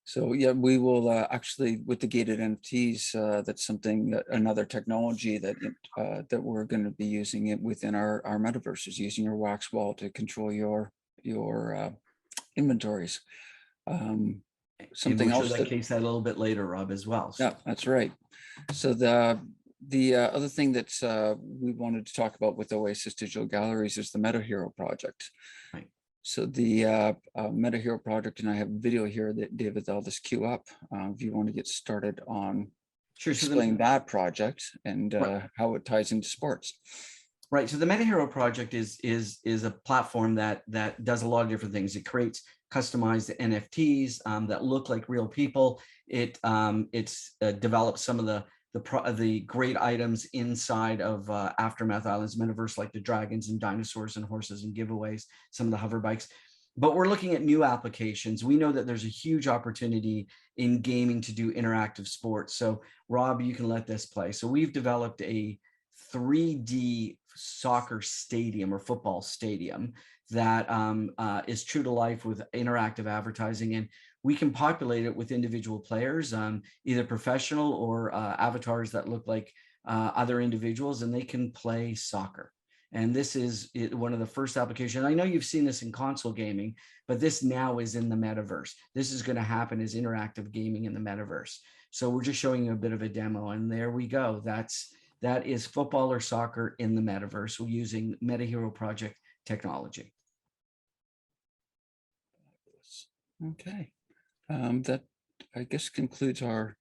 E: So yeah, we will actually with the gated NFTs. That's something that another technology that that we're going to be using it within our metaverse is using your Wax wall to control your inventories. Something else
B: that case that a little bit later, Rob, as well.
E: Yeah, that's right. So the other thing that we wanted to talk about with Oasis Digital Galleries is the MetaHero project.
B: Right.
E: So the MetaHero project, and I have a video here that David, I'll just queue up if you want to get started on explaining that project and how it ties into sports.
B: Right. So the MetaHero project is a platform that does a lot of different things. It creates customized NFTs that look like real people. It develops some of the great items inside of Aftermath Islands metaverse, like the dragons and dinosaurs and horses and giveaways, some of the hover bikes. But we're looking at new applications. We know that there's a huge opportunity in gaming to do interactive sports. So Rob, you can let this play. So we've developed a 3D soccer stadium or football stadium that is true to life with interactive advertising, and we can populate it with individual players, either professional or avatars that look like other individuals, and they can play soccer. And this is one of the first applications. I know you've seen this in console gaming, but this now is in the metaverse. This is going to happen as interactive gaming in the metaverse. So we're just showing you a bit of a demo, and there we go. That is football or soccer in the metaverse. We're using MetaHero Project technology.
E: Okay. That I guess concludes our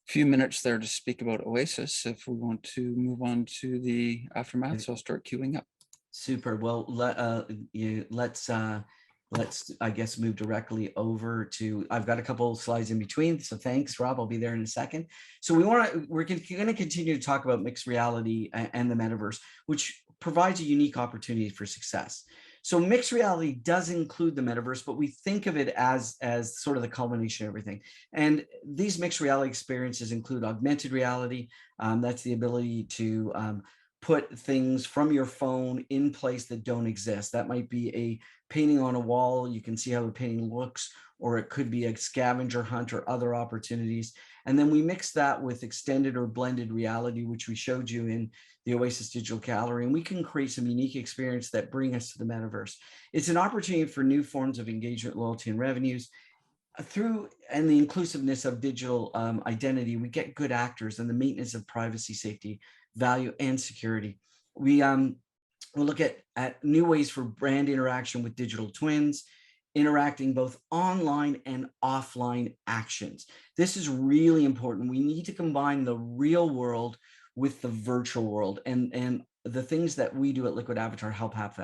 E: few minutes there to speak about Oasis. If we want to move on to the aftermath, so I'll start queuing up.
B: Super. Well, let's I guess move directly over to. I've got a couple of slides in between, so thanks, Rob. I'll be there in a second. So we're going to continue to talk about mixed reality and the metaverse, which provides a unique opportunity for success. So mixed reality does include the metaverse, but we think of it as sort of the culmination of everything. And these mixed reality experiences include augmented reality. That's the ability to put things from your phone in place that don't exist. That might be a painting on a wall. You can see how the painting looks, or it could be a scavenger hunt or other opportunities. And then we mix that with extended or blended reality, which we showed you in the Oasis Digital Gallery, and we can create some unique experience that bring us to the metaverse. It's an opportunity for new forms of engagement, loyalty, and revenues. through and the inclusiveness of digital identity, we get good actors and the maintenance of privacy, safety, value, and security. We'll look at new ways for brand interaction with digital twins, interacting both online and offline actions. This is really important. We need to combine the real world with the virtual world, and the things that we do at Liquid Avatar help have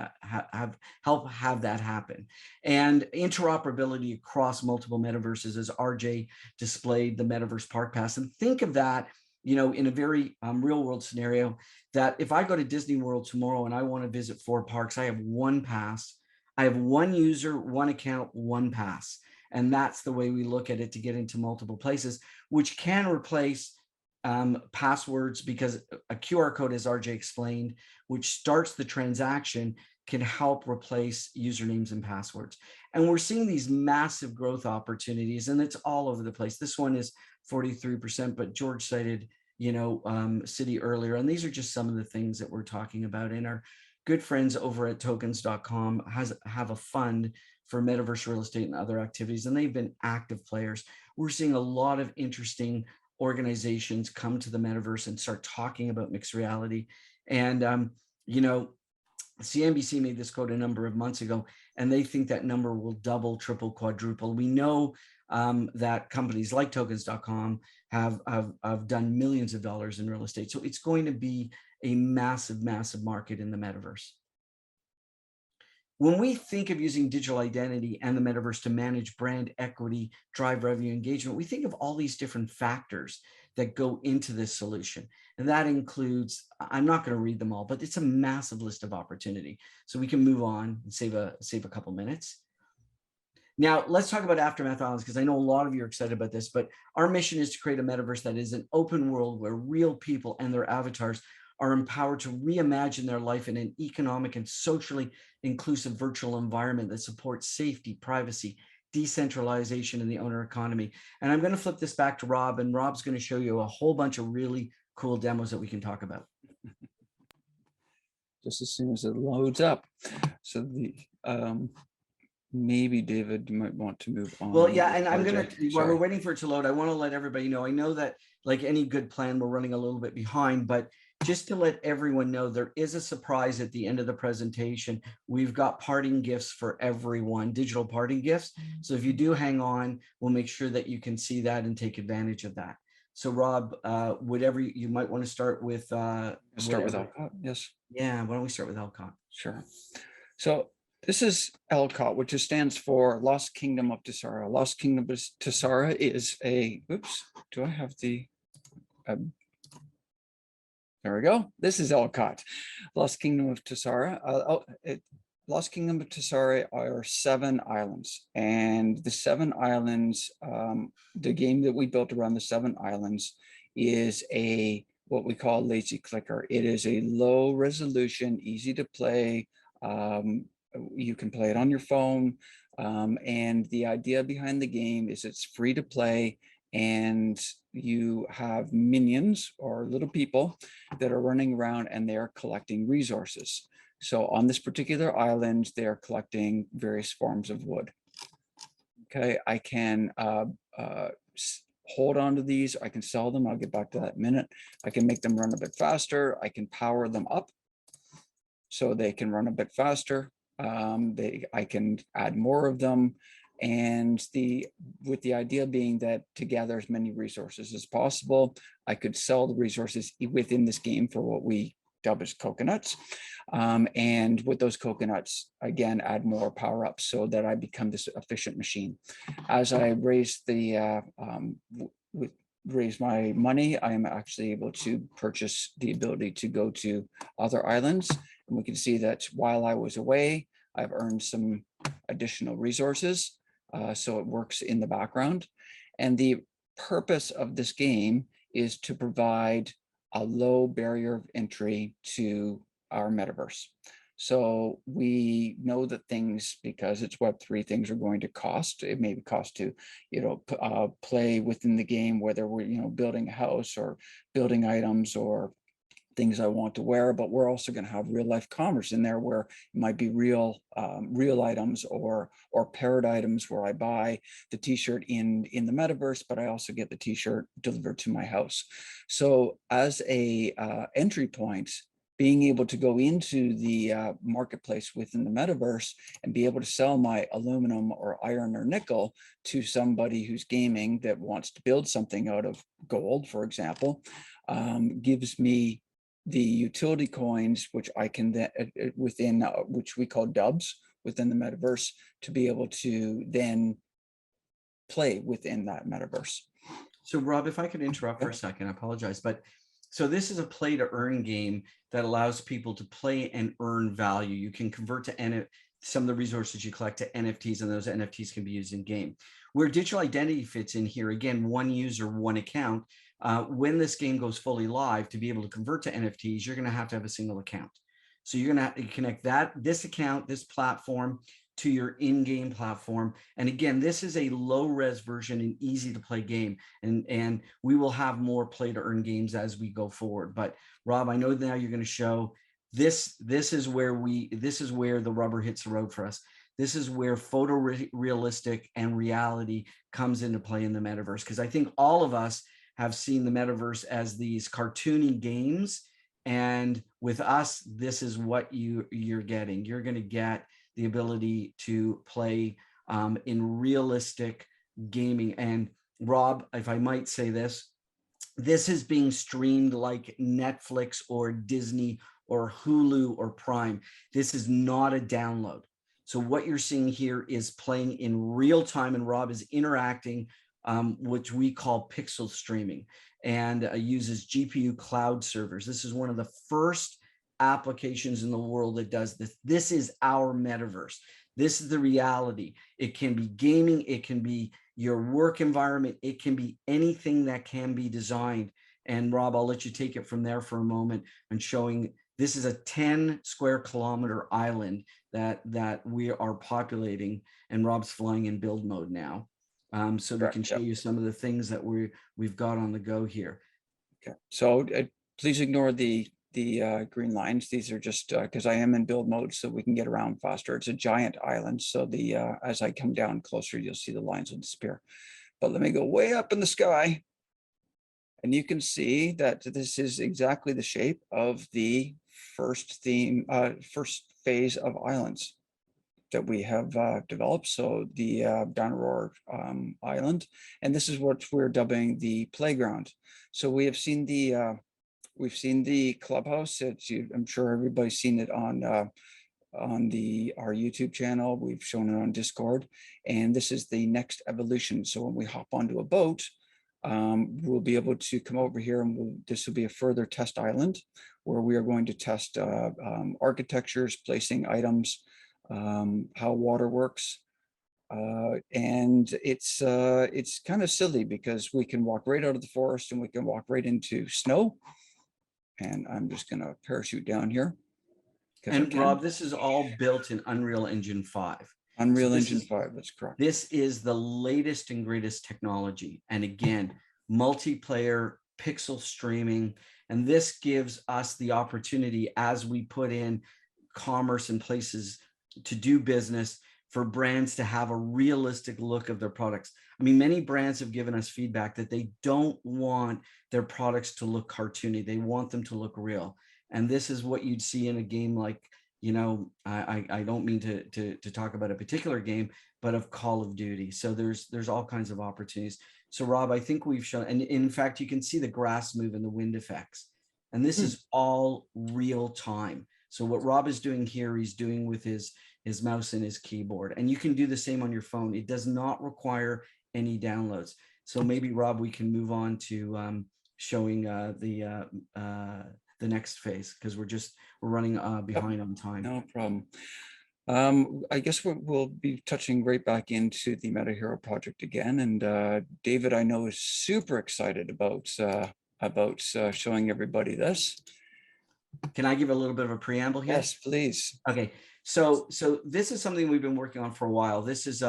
B: that happen. And interoperability across multiple metaverses, as RJ displayed the Metaverse Park Pass. And think of that, you know, in a very real world scenario, that if I go to Disney World tomorrow and I want to visit 4 parks, I have 1 pass. I have 1 user, 1 account, 1 pass. And that's the way we look at it to get into multiple places, which can replace passwords, because a QR code, as RJ explained, which starts the transaction, can help replace usernames and passwords. And we're seeing these massive growth opportunities, and it's all over the place. This one is 43%, but George cited, you know, City earlier, and these are just some of the things that we're talking about. And our good friends over at tokens.com have a fund for metaverse real estate and other activities, and they've been active players. We're seeing a lot of interesting organizations come to the metaverse and start talking about mixed reality. And, you know, CNBC made this quote a number of months ago, and they think that number will double, triple, quadruple. We know that companies like tokens.com have done millions of dollars in real estate. So it's going to be a massive, massive market in the metaverse. When we think of using digital identity and the metaverse to manage brand equity, drive revenue engagement, we think of all these different factors that go into this solution. And that includes, I'm not going to read them all, but it's a massive list of opportunity. So we can move on and save a couple minutes. Now, let's talk about Aftermath Islands, because I know a lot of you are excited about this, but our mission is to create a metaverse that is an open world where real people and their avatars are empowered to reimagine their life in an economic and socially inclusive virtual environment that supports safety, privacy, decentralization, and the owner economy. And I'm going to flip this back to Rob, and Rob's going to show you a whole bunch of really cool demos that we can talk about.
E: Just as soon as it loads up. So the maybe David, you might want to move on.
B: Well, yeah, and I'm going to, while
E: Sorry.
B: we're waiting for it to load, I want to let everybody know, I know that like any good plan, we're running a little bit behind, but just to let everyone know, there is a surprise at the end of the presentation. We've got parting gifts for everyone, digital parting gifts. So if you do hang on, we'll make sure that you can see that and take advantage of that. So Rob, whatever you might want to start with.
E: Start with Elcott, yes.
B: Yeah, why don't we start with Elcott?
E: Sure. So this is Elcott, which stands for Lost Kingdom of Tessara. Lost Kingdom of Tessara is a, oops, do I have the, there we go. This is Elcott, Lost Kingdom of Tessara. Lost Kingdom of Tessara are 7 islands, and the 7 islands, the game that we built around the 7 islands is what we call lazy clicker. It is a low resolution, easy to play. You can play it on your phone, and the idea behind the game is it's free to play, and you have minions or little people that are running around and they're collecting resources. So on this particular island, they're collecting various forms of wood. Okay, I can hold on to these. I can sell them. I'll get back to that in a minute. I can make them run a bit faster. I can power them up so they can run a bit faster. I can add more of them. And with the idea being that to gather as many resources as possible, I could sell the resources within this game for what we dub as coconuts. And with those coconuts, again, add more power ups so that I become this efficient machine. As I raise raise my money, I am actually able to purchase the ability to go to other islands. And we can see that while I was away, I've earned some additional resources. So it works in the background. And the purpose of this game is to provide a low barrier of entry to our metaverse. So we know that things, because it's Web3, things are going to cost. It may cost to, play within the game, whether we're, building a house or building items or things I want to wear, but we're also going to have real life commerce in there where it might be real items or paired items where I buy the t-shirt in the metaverse, but I also get the t-shirt delivered to my house. So as a entry point, being able to go into the marketplace within the metaverse and be able to sell my aluminum or iron or nickel to somebody who's gaming that wants to build something out of gold, for example, gives me the utility coins, which I can then within which we call dubs within the metaverse, to be able to then play within that metaverse.
B: So Rob, if I could interrupt for a second, I apologize, but so this is a play to earn game that allows people to play and earn value. You can convert to some of the resources you collect to NFTs, and those NFTs can be used in game. Where digital identity fits in here, again, one user, one account. When this game goes fully live, to be able to convert to NFTs, you're going to have a single account. So you're going to connect this account, this platform, to your in-game platform. And again, this is a low-res version and easy to play game. And we will have more play to earn games as we go forward. But Rob, I know now you're going to show this is where the rubber hits the road for us. This is where photorealistic and reality comes into play in the metaverse. Because I think all of us have seen the metaverse as these cartoony games. And with us, this is what you're getting. You're going to get the ability to play in realistic gaming. And Rob, if I might say this is being streamed like Netflix or Disney or Hulu or Prime. This is not a download. So what you're seeing here is playing in real time, and Rob is interacting, which we call pixel streaming, and uses GPU cloud servers. This is one of the first applications in the world that does this. This is our metaverse. This is the reality. It can be gaming, it can be your work environment, it can be anything that can be designed. And Rob, I'll let you take it from there for a moment and showing this is a 10 square kilometer island that we are populating, and Rob's flying in build mode now. So we can show you some of the things that we've got on the go here.
E: Okay, so please ignore the green lines. These are just because I am in build mode, so we can get around faster. It's a giant island, so the as I come down closer, you'll see the lines will disappear. But let me go way up in the sky, and you can see that this is exactly the shape of the first phase of islands that we have developed. So the Downroar Island, and this is what we're dubbing the playground. So we have seen the we've seen the clubhouse. I'm sure everybody's seen it on our YouTube channel. We've shown it on Discord, and this is the next evolution. So when we hop onto a boat, we'll be able to come over here, and this will be a further test island where we are going to test architectures, placing items, how water works. And it's kind of silly because we can walk right out of the forest and we can walk right into snow. And I'm just going to parachute down here.
B: And Rob, this is all built in Unreal Engine 5.
E: Unreal Engine 5, that's correct.
B: This is the latest and greatest technology. And again, multiplayer, pixel streaming. And this gives us the opportunity, as we put in commerce and places to do business, for brands to have a realistic look of their products. I mean, many brands have given us feedback that they don't want their products to look cartoony. They want them to look real. And this is what you'd see in a game like, you know, I don't mean to talk about a particular game, but of Call of Duty. So there's all kinds of opportunities. So Rob, I think we've shown, and in fact, you can see the grass move and the wind effects. And this is all real time. So what Rob is doing here, he's doing with his mouse and his keyboard. And you can do the same on your phone. It does not require any downloads. So maybe, Rob, we can move on to showing the next phase, because we're running behind on time.
E: No problem. I guess we'll be touching right back into the MetaHero project again. And David, I know, is super excited about showing everybody this.
B: Can I give a little bit of a preamble here?
E: Yes, please.
B: Okay. So this is something we've been working on for a while. This is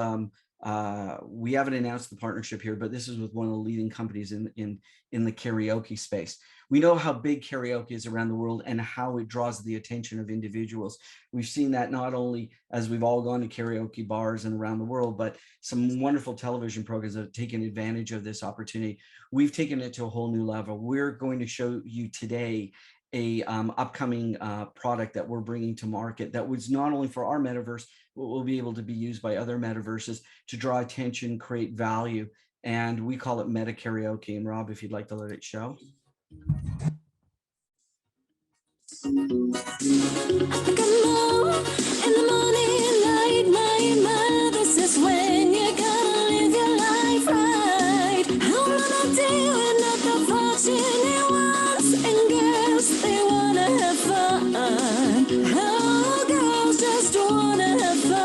B: We haven't announced the partnership here, but this is with one of the leading companies in the karaoke space. We know how big karaoke is around the world and how it draws the attention of individuals. We've seen that not only as we've all gone to karaoke bars and around the world, but some wonderful television programs that have taken advantage of this opportunity. We've taken it to a whole new level. We're going to show you today a upcoming product that we're bringing to market that was not only for our metaverse, but will be able to be used by other metaverses to draw attention, create value. And we call it Meta Karaoke. And Rob, if you'd like to let it show.
G: Come on, in the morning light, my, this is when you're gonna live your life right. How wanna deal with not the fortunate ones and girls, they wanna have fun. How girls just wanna have fun.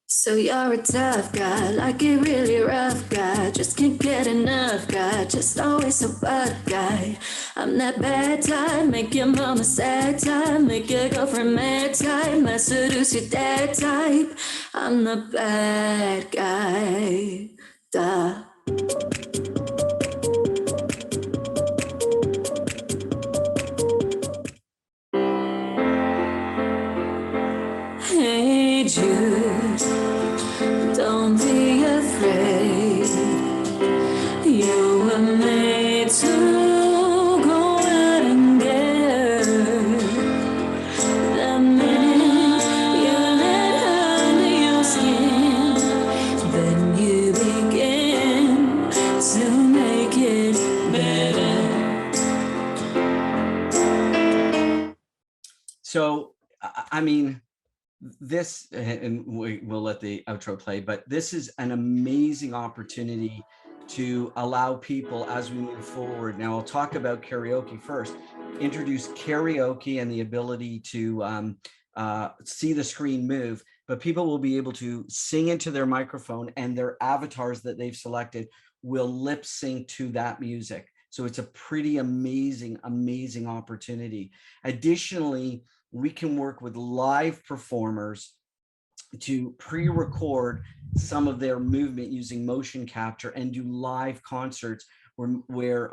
G: So you're a tough guy, like a really rough guy, just can't get enough guy, just always a bad guy. I'm that bad type, make your mama sad type, make your girlfriend mad type, might seduce your dad type. I'm the bad guy, duh. Hey Jude, don't be afraid. You were made to go out and get the minute you let her under your skin, then you begin to make it better.
B: So, I mean, this, and we'll let the outro play, but this is an amazing opportunity to allow people as we move forward. Now I'll talk about karaoke first, introduce karaoke and the ability to see the screen move, but people will be able to sing into their microphone and their avatars that they've selected will lip sync to that music. So it's a pretty amazing, amazing opportunity. Additionally, we can work with live performers to pre-record some of their movement using motion capture and do live concerts where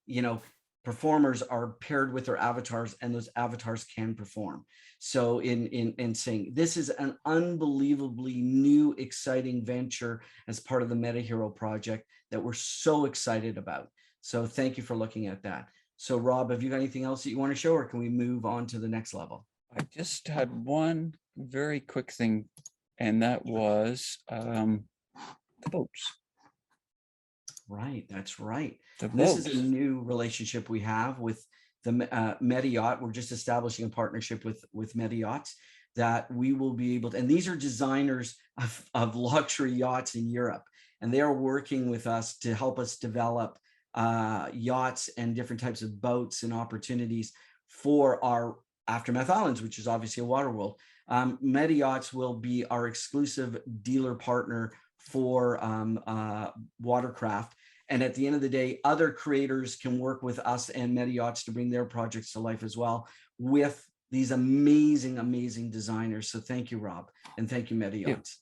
B: you know, performers are paired with their avatars and those avatars can perform. So in sing. This is an unbelievably new, exciting venture as part of the MetaHero project that we're so excited about. So thank you for looking at that. So Rob, have you got anything else that you want to show, or can we move on to the next level?
E: I just had one very quick thing, and that was the boats.
B: Right, that's right.
E: The
B: This
E: boats.
B: is a new relationship we have with the Meta Yacht. We're just establishing a partnership with Meta Yachts that we will be able to, and these are designers of luxury yachts in Europe, and they are working with us to help us develop yachts and different types of boats and opportunities for our Aftermath Islands, which is obviously a water world. Meta Yachts will be our exclusive dealer partner for watercraft. And at the end of the day, other creators can work with us and Meta Yachts to bring their projects to life as well with these amazing, amazing designers. So thank you, Rob, and thank you, Meta Yachts.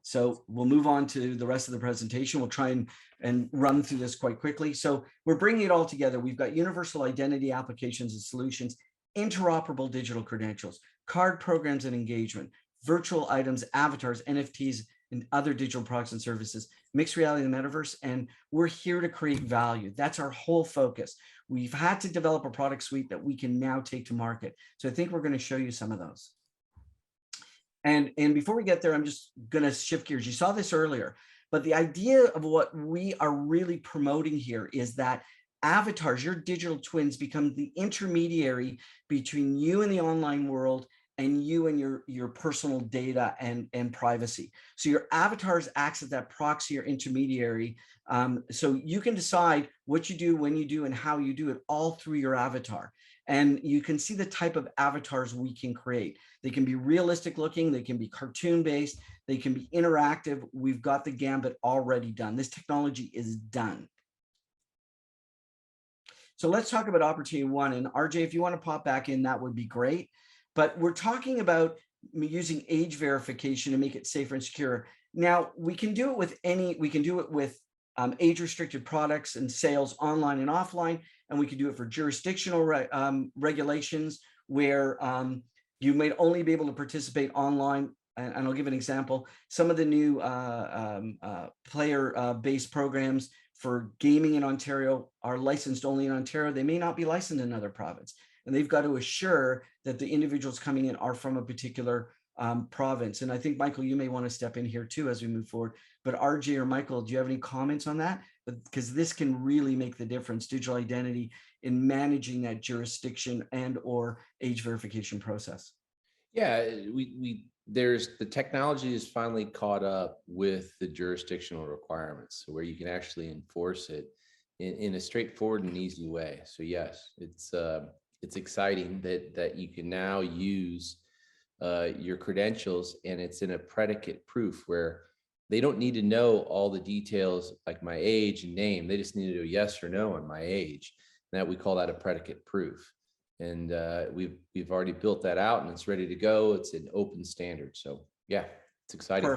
B: So we'll move on to the rest of the presentation. We'll try and run through this quite quickly. So we're bringing it all together. We've got universal identity applications and solutions, interoperable digital credentials, card programs and engagement, virtual items, avatars, NFTs, and other digital products and services, mixed reality and metaverse. And we're here to create value. That's our whole focus. We've had to develop a product suite that we can now take to market. So I think we're going to show you some of those. And before we get there, I'm just going to shift gears. You saw this earlier, but the idea of what we are really promoting here is that avatars, your digital twins, become the intermediary between you and the online world and you and your personal data and privacy. So your avatars acts as that proxy or intermediary. So you can decide what you do, when you do, and how you do it all through your avatar. And you can see the type of avatars we can create. They can be realistic looking, they can be cartoon based, they can be interactive. We've got the gambit already done. This technology is done. So let's talk about opportunity one. And RJ, if you want to pop back in, that would be great. But we're talking about using age verification to make it safer and secure. Now, we can do it with age restricted products and sales online and offline, and we can do it for jurisdictional regulations where you may only be able to participate online. And I'll give an example. Some of the new player-based programs for gaming in Ontario are licensed only in Ontario. They may not be licensed in another province. And they've got to assure that the individuals coming in are from a particular province. And I think, Michael, you may want to step in here too as we move forward. But RJ or Michael, do you have any comments on that? Because this can really make the difference, digital identity, in managing that jurisdiction and or age verification process.
C: Yeah, there's the technology is finally caught up with the jurisdictional requirements, so where you can actually enforce it in a straightforward and easy way. So yes, it's exciting that you can now use your credentials, and it's in a predicate proof where they don't need to know all the details like my age and name. They just need to do yes or no on my age. And that we call that a predicate proof. And we've already built that out, and it's ready to go. It's an open standard. So yeah, it's exciting.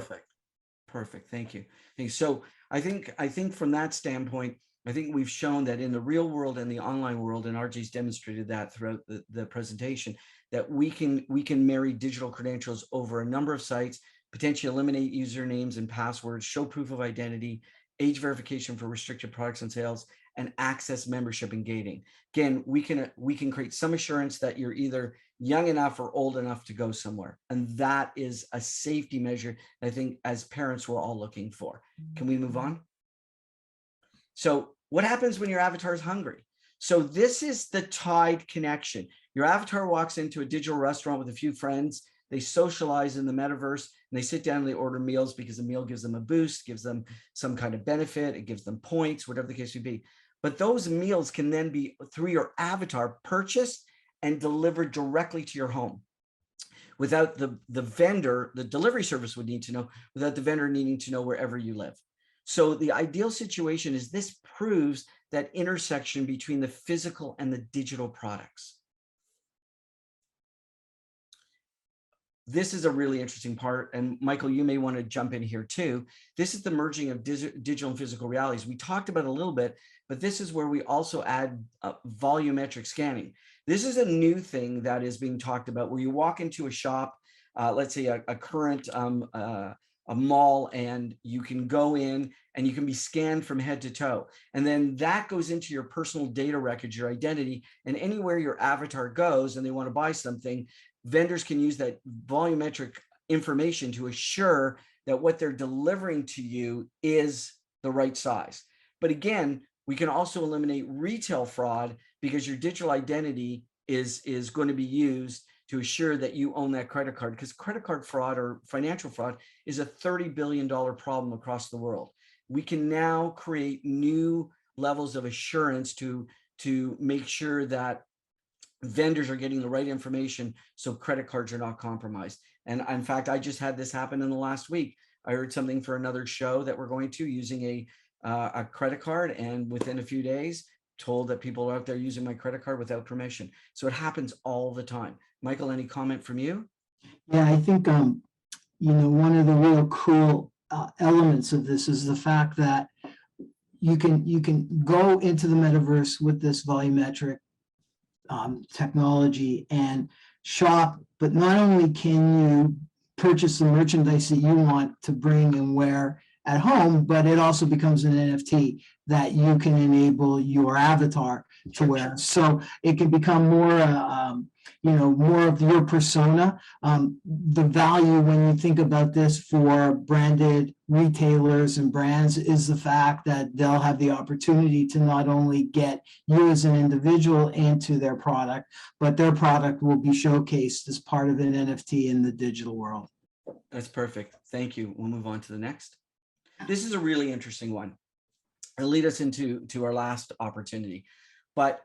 B: Perfect. Thank you. So I think from that standpoint, I think we've shown that in the real world and the online world, and RJ's demonstrated that throughout the presentation, that we can marry digital credentials over a number of sites, potentially eliminate usernames and passwords, show proof of identity, age verification for restricted products and sales, and access membership and gating. Again, we can create some assurance that you're either young enough or old enough to go somewhere. And that is a safety measure I think as parents we're all looking for. Can we move on? So what happens when your avatar is hungry? So this is the Tide connection. Your avatar walks into a digital restaurant with a few friends. They socialize in the metaverse, and they sit down and they order meals because the meal gives them a boost, gives them some kind of benefit, it gives them points, whatever the case may be. But those meals can then be, through your avatar, purchased and delivered directly to your home without the vendor, the delivery service would need to know, without the vendor needing to know wherever you live. So the ideal situation is this proves that intersection between the physical and the digital products. This is a really interesting part, and Michael, you may want to jump in here too. This is the merging of digital and physical realities. We talked about it a little bit, but this is where we also add volumetric scanning. This is a new thing that is being talked about, where you walk into a shop, let's say a current a mall, and you can go in and you can be scanned from head to toe. And then that goes into your personal data record, your identity, and anywhere your avatar goes and they want to buy something, vendors can use that volumetric information to assure that what they're delivering to you is the right size. But again, we can also eliminate retail fraud because your digital identity is going to be used to assure that you own that credit card, because credit card fraud or financial fraud is a $30 billion problem across the world. We can now create new levels of assurance to make sure that vendors are getting the right information so credit cards are not compromised. And in fact, I just had this happen in the last week. I heard something for another show that we're going to using a credit card, and within a few days told that people are out there using my credit card without permission. So it happens all the time. Michael, any comment from you?
D: Yeah, I think, one of the real cool elements of this is the fact that you can go into the metaverse with this volumetric technology and shop, but not only can you purchase the merchandise that you want to bring and wear at home, but it also becomes an NFT that you can enable your avatar to wear. So it can become more, more of your persona. The value when you think about this for branded retailers and brands is the fact that they'll have the opportunity to not only get you as an individual into their product, but their product will be showcased as part of an NFT in the digital world.
B: That's perfect. Thank you. We'll move on to the next. This is a really interesting one. It'll lead us into our last opportunity. But,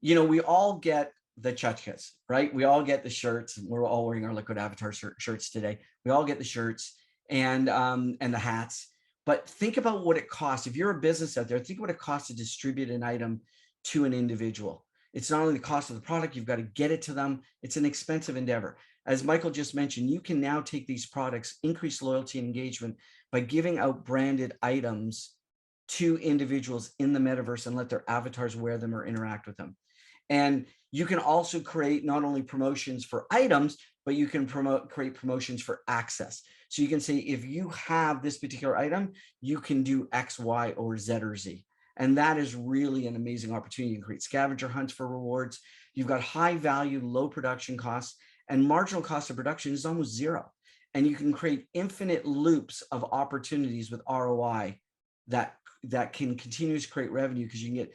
B: we all get the tchotchkes, right? We all get the shirts, and we're all wearing our Liquid Avatar shirts today. We all get the shirts and the hats. But think about what it costs. If you're a business out there, think what it costs to distribute an item to an individual. It's not only the cost of the product, you've got to get it to them. It's an expensive endeavor. As Michael just mentioned, you can now take these products, increase loyalty and engagement by giving out branded items to individuals in the metaverse and let their avatars wear them or interact with them. And you can also create not only promotions for items, but you can create promotions for access. So you can say, if you have this particular item, you can do X, Y, or Z or Z. And that is really an amazing opportunity. You can create scavenger hunts for rewards. You've got high value, low production costs, and marginal cost of production is almost zero. And you can create infinite loops of opportunities with ROI that can continue to create revenue, because you can get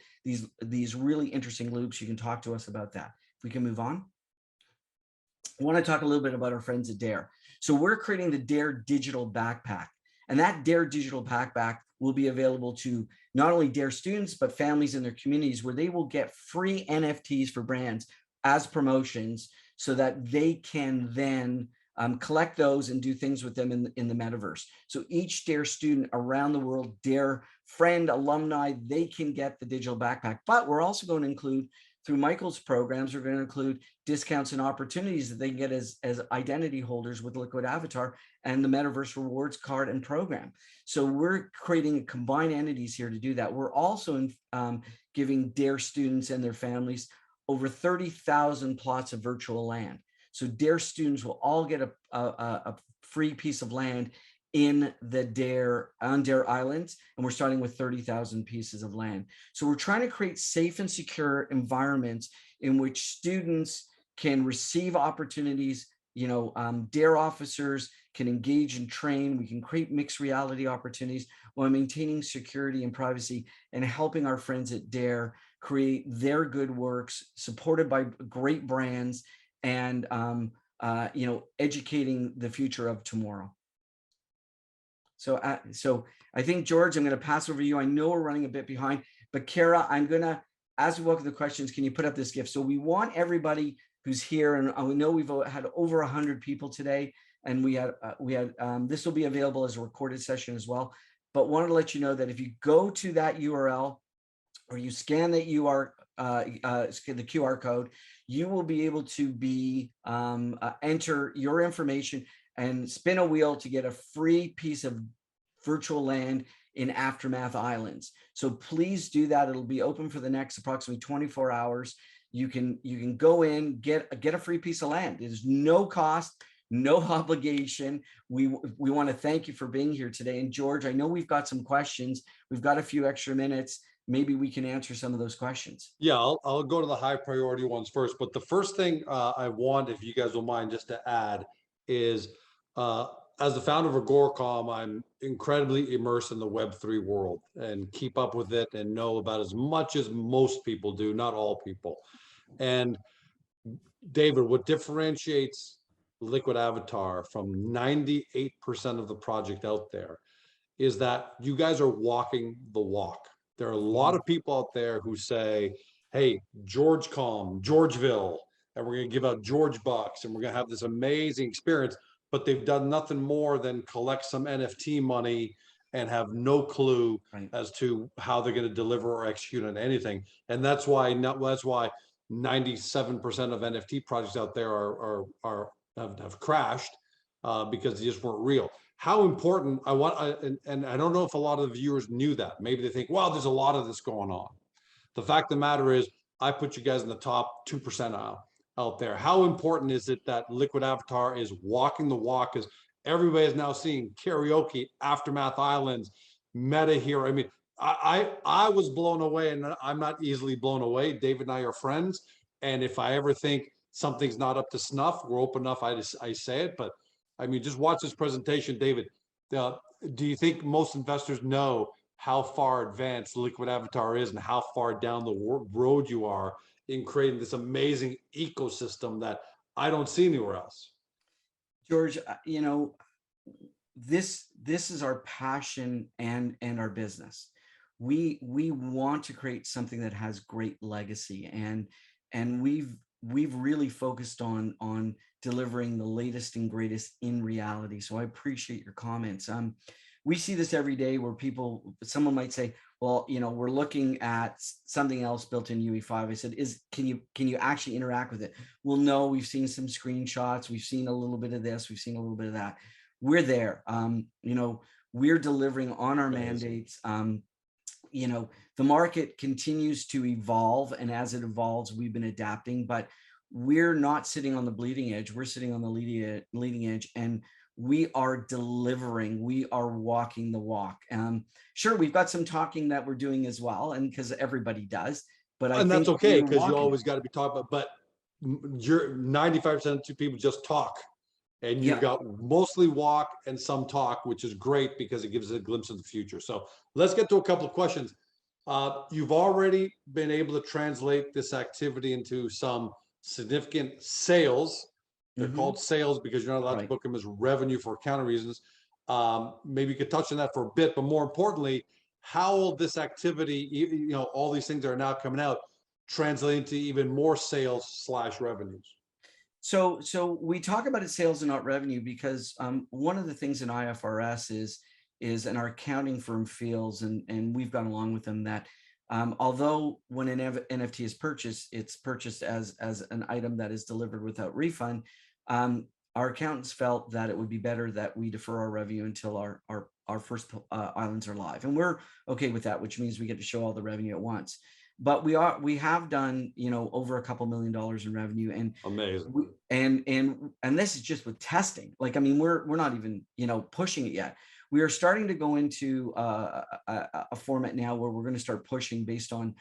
B: these really interesting loops. You can talk to us about that. If we can move on. I want to talk a little bit about our friends at Dare. So we're creating the Dare digital backpack, and that Dare digital backpack will be available to not only Dare students, but families in their communities, where they will get free NFTs for brands as promotions, so that they can then collect those and do things with them in the metaverse. So each Dare student around the world, Dare friend, alumni, they can get the digital backpack. But we're also going to include, through Michael's programs, we're going to include discounts and opportunities that they can get as identity holders with Liquid Avatar and the Metaverse Rewards card and program. So we're creating combined entities here to do that. We're also giving Dare students and their families over 30,000 plots of virtual land. So Dare students will all get a free piece of land in the on Dare Islands, and we're starting with 30,000 pieces of land. So we're trying to create safe and secure environments in which students can receive opportunities. Dare officers can engage and train. We can create mixed reality opportunities while maintaining security and privacy, and helping our friends at Dare create their good works supported by great brands, and educating the future of tomorrow. So I think, George, I'm going to pass over to you. I know we're running a bit behind, but Kara, I'm going to, as we welcome the questions, can you put up this gift? So we want everybody who's here, and we know we've had over 100 people today, and we had this will be available as a recorded session as well. But wanted to let you know that if you go to that URL, or you scan that the QR code, you will be able to enter your information and spin a wheel to get a free piece of virtual land in Aftermath Islands. So please do that. It'll be open for the next approximately 24 hours. You can go in, get a free piece of land. There's no cost, no obligation. We want to thank you for being here today. And George, I know we've got some questions. We've got a few extra minutes. Maybe we can answer some of those questions.
A: Yeah, I'll go to the high priority ones first. But the first thing I want, if you guys don't mind, just to add is, as the founder of Agoracom, I'm incredibly immersed in the Web3 world and keep up with it and know about as much as most people do, not all people. And David, what differentiates Liquid Avatar from 98% of the project out there is that you guys are walking the walk. There are a lot of people out there who say, hey, Georgeville, and we're going to give out George Bucks, and we're going to have this amazing experience, but they've done nothing more than collect some NFT money and have no clue as to how they're going to deliver or execute on anything. And that's why 97% of NFT projects out there have crashed because they just weren't real. How important and I don't know if a lot of the viewers knew that. Maybe they think, wow, there's a lot of this going on. The fact of the matter is, I put you guys in the top 2% out there. How important is it that Liquid Avatar is walking the walk? Because everybody is now seeing karaoke, Aftermath Islands, Meta here. I mean, I was blown away, and I'm not easily blown away. David and I are friends, and if I ever think something's not up to snuff, we're open enough, I say it. But I mean, just watch this presentation, David. Do you think most investors know how far advanced Liquid Avatar is and how far down the road you are in creating this amazing ecosystem that I don't see anywhere else?
B: George, this is our passion and our business. We want to create something that has great legacy, and we've really focused on delivering the latest and greatest in reality. So I appreciate your comments. we see this every day where someone might say, well, we're looking at something else built in UE5. I said, can you actually interact with it? Well, no, we've seen some screenshots. We've seen a little bit of this. We've seen a little bit of that. We're there. We're delivering on our mandates. The market continues to evolve, and as it evolves, we've been adapting, but we're not sitting on the bleeding edge. We're sitting on the leading edge, and we are delivering. We are walking the walk. Sure, we've got some talking that we're doing as well, and because everybody does, but I think
A: that's okay,
B: we're
A: because you
B: walking
A: always
B: it.
A: got to be talking about, but you're 95% of people just talk. And you've
B: Yeah.
A: got mostly walk and some talk, which is great because it gives us a glimpse of the future. So let's get to a couple of questions. You've already been able to translate this activity into some significant sales. They're
B: Mhm.
A: called sales because you're not allowed to
B: Right.
A: book them as revenue for accounting reasons. Maybe you could touch on that for a bit, but more importantly, how will this activity, all these things that are now coming out, translate into even more sales / revenues?
B: So we talk about it sales and not revenue because one of the things in IFRS is and our accounting firm feels, and we've gone along with them, that although when an NFT is purchased, it's purchased as an item that is delivered without refund. Our accountants felt that it would be better that we defer our revenue until our first islands are live, and we're okay with that, which means we get to show all the revenue at once. But we have done over $2 million in revenue, and
A: Amazing.
B: and this is just with testing. Like, I mean, we're not even pushing it yet. We are starting to go into a format now where we're going to start pushing based on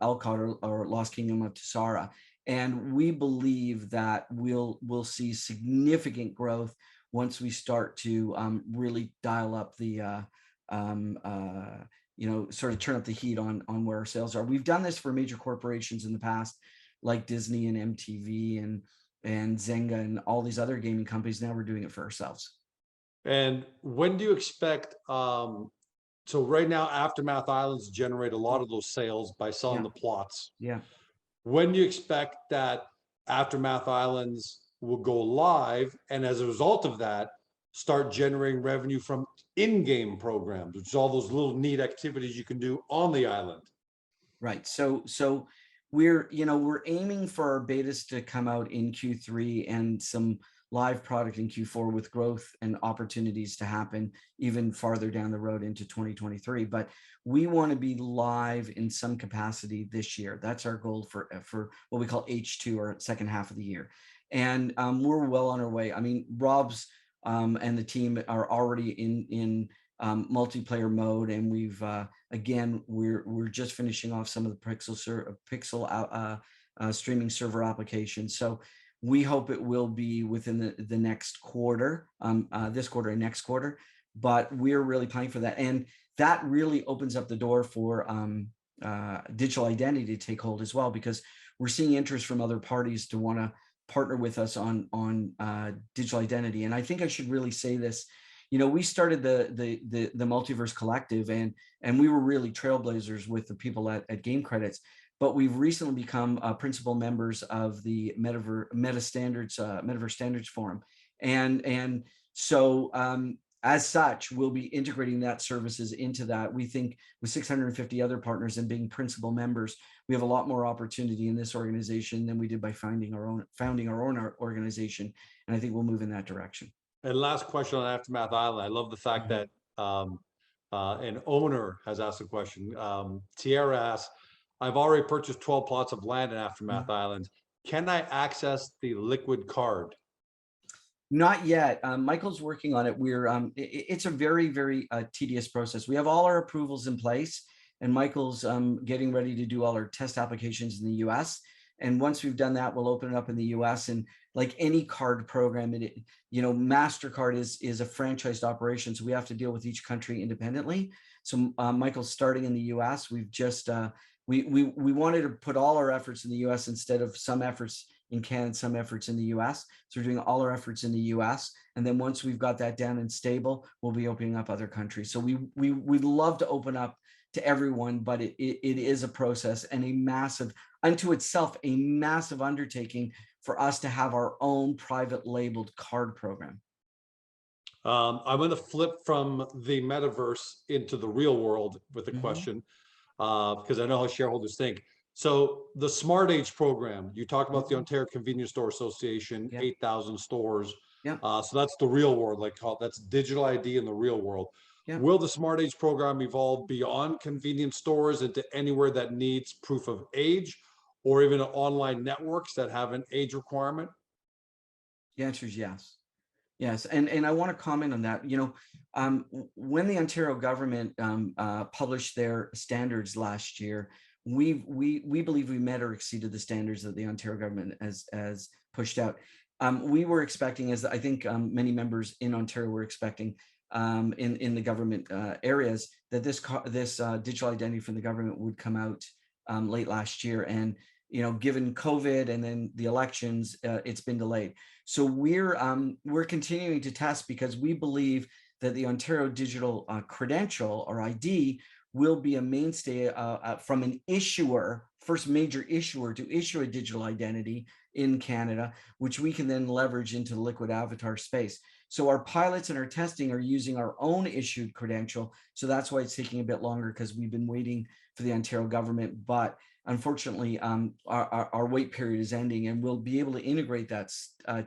B: Elcott or Lost Kingdom of Tessara, and we believe that we'll see significant growth once we start to really dial up the sort of turn up the heat on where our sales are. We've done this for major corporations in the past, like Disney and MTV and Zynga and all these other gaming companies. Now we're doing it for ourselves.
A: And when do you expect, so right now Aftermath Islands generate a lot of those sales by selling
B: Yeah.
A: the plots.
B: Yeah.
A: When do you expect that Aftermath Islands will go live, and as a result of that, start generating revenue from in-game programs, which is all those little neat activities you can do on the island?
B: Right. So we're aiming for our betas to come out in Q3 and some live product in Q4, with growth and opportunities to happen even farther down the road into 2023. But we want to be live in some capacity this year. That's our goal for what we call H2, or second half of the year. And we're well on our way. I mean, Rob's and the team are already in multiplayer mode, and we've again, we're just finishing off some of the Pixel streaming server applications. So we hope it will be within the next quarter, this quarter and next quarter, but we're really planning for that. And that really opens up the door for digital identity to take hold as well, because we're seeing interest from other parties to want to partner with us on digital identity. And I think I should really say this. We started the Multiverse Collective, and we were really trailblazers with the people at Game Credits, but we've recently become principal members of the Metaverse Standards Forum, and so as such, we'll be integrating that services into that. We think with 650 other partners and being principal members, we have a lot more opportunity in this organization than we did by founding our own organization, and I think we'll move in that direction.
A: And last question on Aftermath Island. I love the fact that an owner has asked a question. Tierra asks, I've already purchased 12 plots of land in Aftermath Island. Can I access the liquid card?
B: Not yet. Michael's working on it. It's a very, very tedious process. We have all our approvals in place, and Michael's getting ready to do all our test applications in the US. And once we've done that, we'll open it up in the US. And like any card program, MasterCard is a franchised operation, so we have to deal with each country independently. So Michael's starting in the US. We've just we wanted to put all our efforts in the US instead of some efforts in Canada, some efforts in the US. So we're doing all our efforts in the US. And then once we've got that down and stable, we'll be opening up other countries. So we'd love to open up to everyone, but it is a process and unto itself, a massive undertaking for us to have our own private labeled card program.
A: I'm going to flip from the metaverse into the real world with a
B: Mhm.
A: question, because I know how shareholders think. So the Smart Age program, you talk about the Ontario Convenience Store Association,
B: Yeah.
A: 8,000 stores.
B: Yeah.
A: So that's the real world, that's digital ID in the real world.
B: Yeah.
A: Will the Smart Age program evolve beyond convenience stores into anywhere that needs proof of age, or even online networks that have an age requirement?
B: The answer is yes. Yes, and I want to comment on that. When the Ontario government published their standards last year, we believe we met or exceeded the standards that the Ontario government has pushed out. We were expecting, as I think many members in Ontario were expecting, in the government areas, that this digital identity from the government would come out late last year, and given COVID and then the elections, it's been delayed. So we're continuing to test because we believe that the Ontario Digital Credential, or ID, will be a mainstay from an issuer, first major issuer to issue a digital identity in Canada, which we can then leverage into the liquid avatar space. So our pilots and our testing are using our own issued credential. So that's why it's taking a bit longer, because we've been waiting for the Ontario government. But unfortunately, our wait period is ending, and we'll be able to integrate that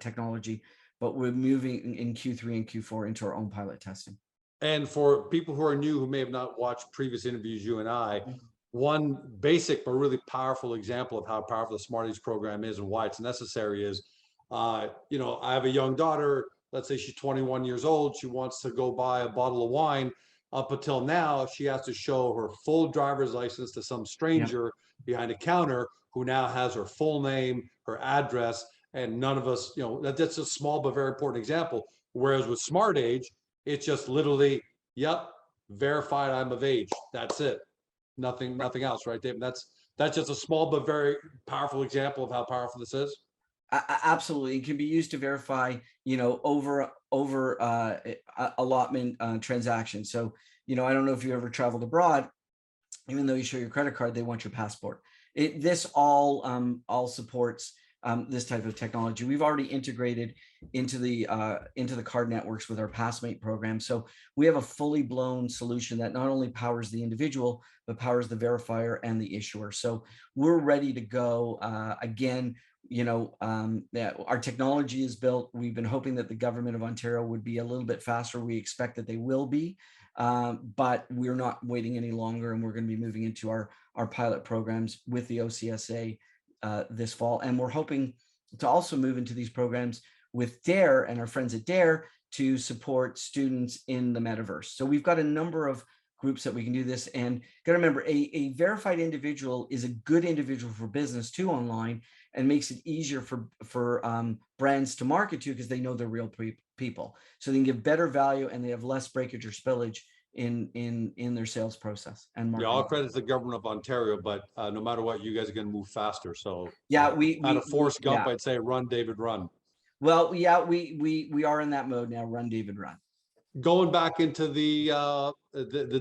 B: technology, but we're moving in Q3 and Q4 into our own pilot testing.
A: And for people who are new, who may have not watched previous interviews, you and I, one basic but really powerful example of how powerful the Smart Age program is and why it's necessary is, I have a young daughter. Let's say she's 21 years old. She wants to go buy a bottle of wine. Up until now, she has to show her full driver's license to some stranger behind a counter who now has her full name, her address, and none of us, that's a small but very important example. Whereas with Smart Age, it's just literally, yep, verified I'm of age. That's it. Nothing else, right, Dave? That's just a small but very powerful example of how powerful this is.
B: Absolutely, it can be used to verify, over allotment transactions. So, I don't know if you ever traveled abroad. Even though you show your credit card, they want your passport. This all supports this type of technology. We've already integrated into the card networks with our Passmate program. So we have a fully blown solution that not only powers the individual, but powers the verifier and the issuer. So we're ready to go. Again, our technology is built. We've been hoping that the government of Ontario would be a little bit faster. We expect that they will be, but we're not waiting any longer, and we're going to be moving into our pilot programs with the OCSA this fall. And we're hoping to also move into these programs with DARE and our friends at DARE to support students in the metaverse. So we've got a number of groups that we can do this. And got to remember, a verified individual is a good individual for business too online, and makes it easier for brands to market to, because they know they're real people. So they can give better value, and they have less breakage or spillage in their sales process and marketing.
A: Yeah, all credit to the government of Ontario, but no matter what, you guys are going to move faster. So
B: yeah,
A: out of Forrest Gump, I'd say run, David, run.
B: Well, yeah, we are in that mode now. Run, David, run.
A: Going back into the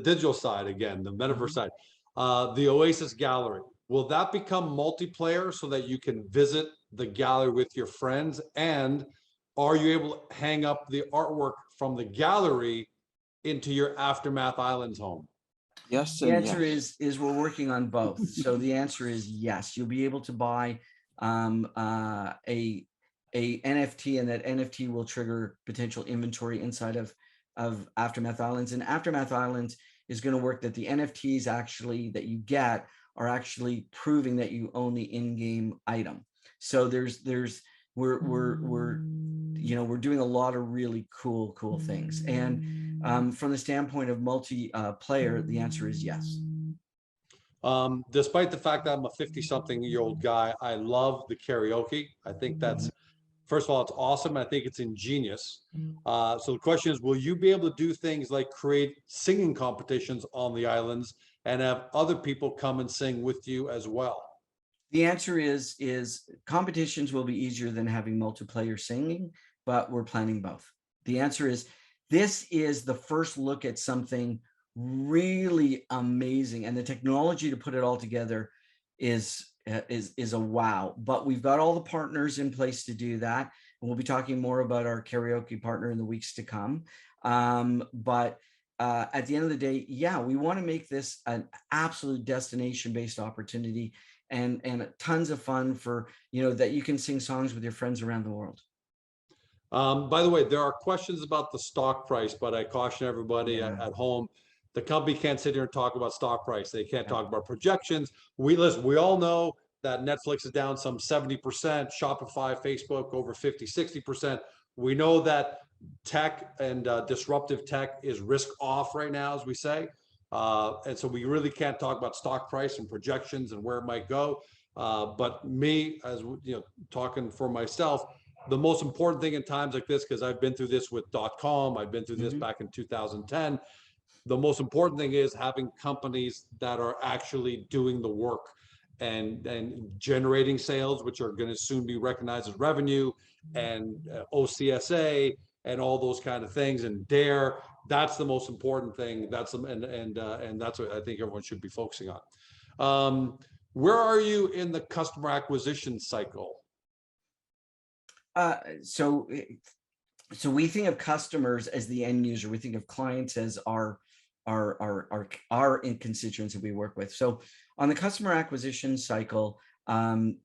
A: digital side again, the metaverse side, the Oasis Gallery. Will that become multiplayer so that you can visit the gallery with your friends? And are you able to hang up the artwork from the gallery into your Aftermath Islands home?
E: Yes.
B: The answer is we're working on both. So the answer is yes. You'll be able to buy a NFT, and that NFT will trigger potential inventory inside of Aftermath Islands. And Aftermath Islands is going to work that the NFTs actually that you get are actually proving that you own the in-game item. So we're doing a lot of really cool things. And from the standpoint of multiplayer, the answer is yes.
A: Despite the fact that I'm a 50-something-year-old guy, I love the karaoke. I think that's, first of all, it's awesome. I think it's ingenious. So the question is, will you be able to do things like create singing competitions on the islands and have other people come and sing with you as well?
B: The answer is competitions will be easier than having multiplayer singing, but we're planning both. The answer is, this is the first look at something really amazing, and the technology to put it all together is a wow. But we've got all the partners in place to do that. we'll be talking more about our karaoke partner in the weeks to come. But at the end of the day, yeah, we want to make this an absolute destination-based opportunity and tons of fun for, that you can sing songs with your friends around the world.
A: By the way, there are questions about the stock price, but I caution everybody at home. The company can't sit here and talk about stock price. They can't talk about projections. We all know that Netflix is down some 70%, Shopify, Facebook over 50, 60%. We know that tech and disruptive tech is risk off right now, as we say. And so we really can't talk about stock price and projections and where it might go. But me, as talking for myself, the most important thing in times like this, because I've been through this with .com, I've been through this back in 2010. The most important thing is having companies that are actually doing the work and generating sales, which are going to soon be recognized as revenue, and OCSA and all those kind of things, and DARE. That's the most important thing. That's and that's what I think everyone should be focusing on. Where are you in the customer acquisition cycle?
B: So we think of customers as the end user. We think of clients as our constituents that we work with. So on the customer acquisition cycle,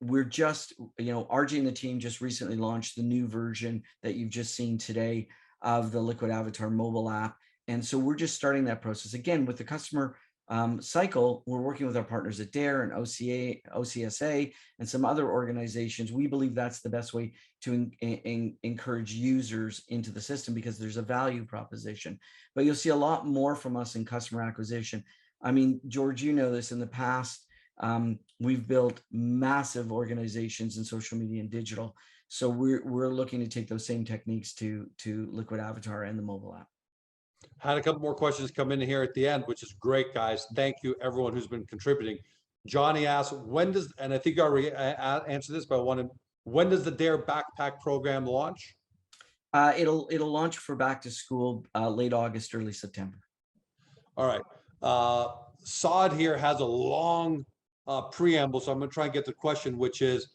B: we're just, RJ and the team just recently launched the new version that you've just seen today of the Liquid Avatar mobile app. And so we're just starting that process. Again, with the customer cycle, we're working with our partners at DARE and OCSA and some other organizations. We believe that's the best way to encourage users into the system, because there's a value proposition. But you'll see a lot more from us in customer acquisition. I mean, George, you know this, in the past, we've built massive organizations in social media and digital. So we're looking to take those same techniques to Liquid Avatar and the mobile app.
A: Had a couple more questions come in here at the end, which is great, guys. Thank you, everyone who's been contributing. Johnny asked, when does, and I think I already answered this, but when does the DARE backpack program launch?
B: It'll launch for back to school late August, early September.
A: All right. Saad here has a long preamble, so I'm going to try and get the question, which is,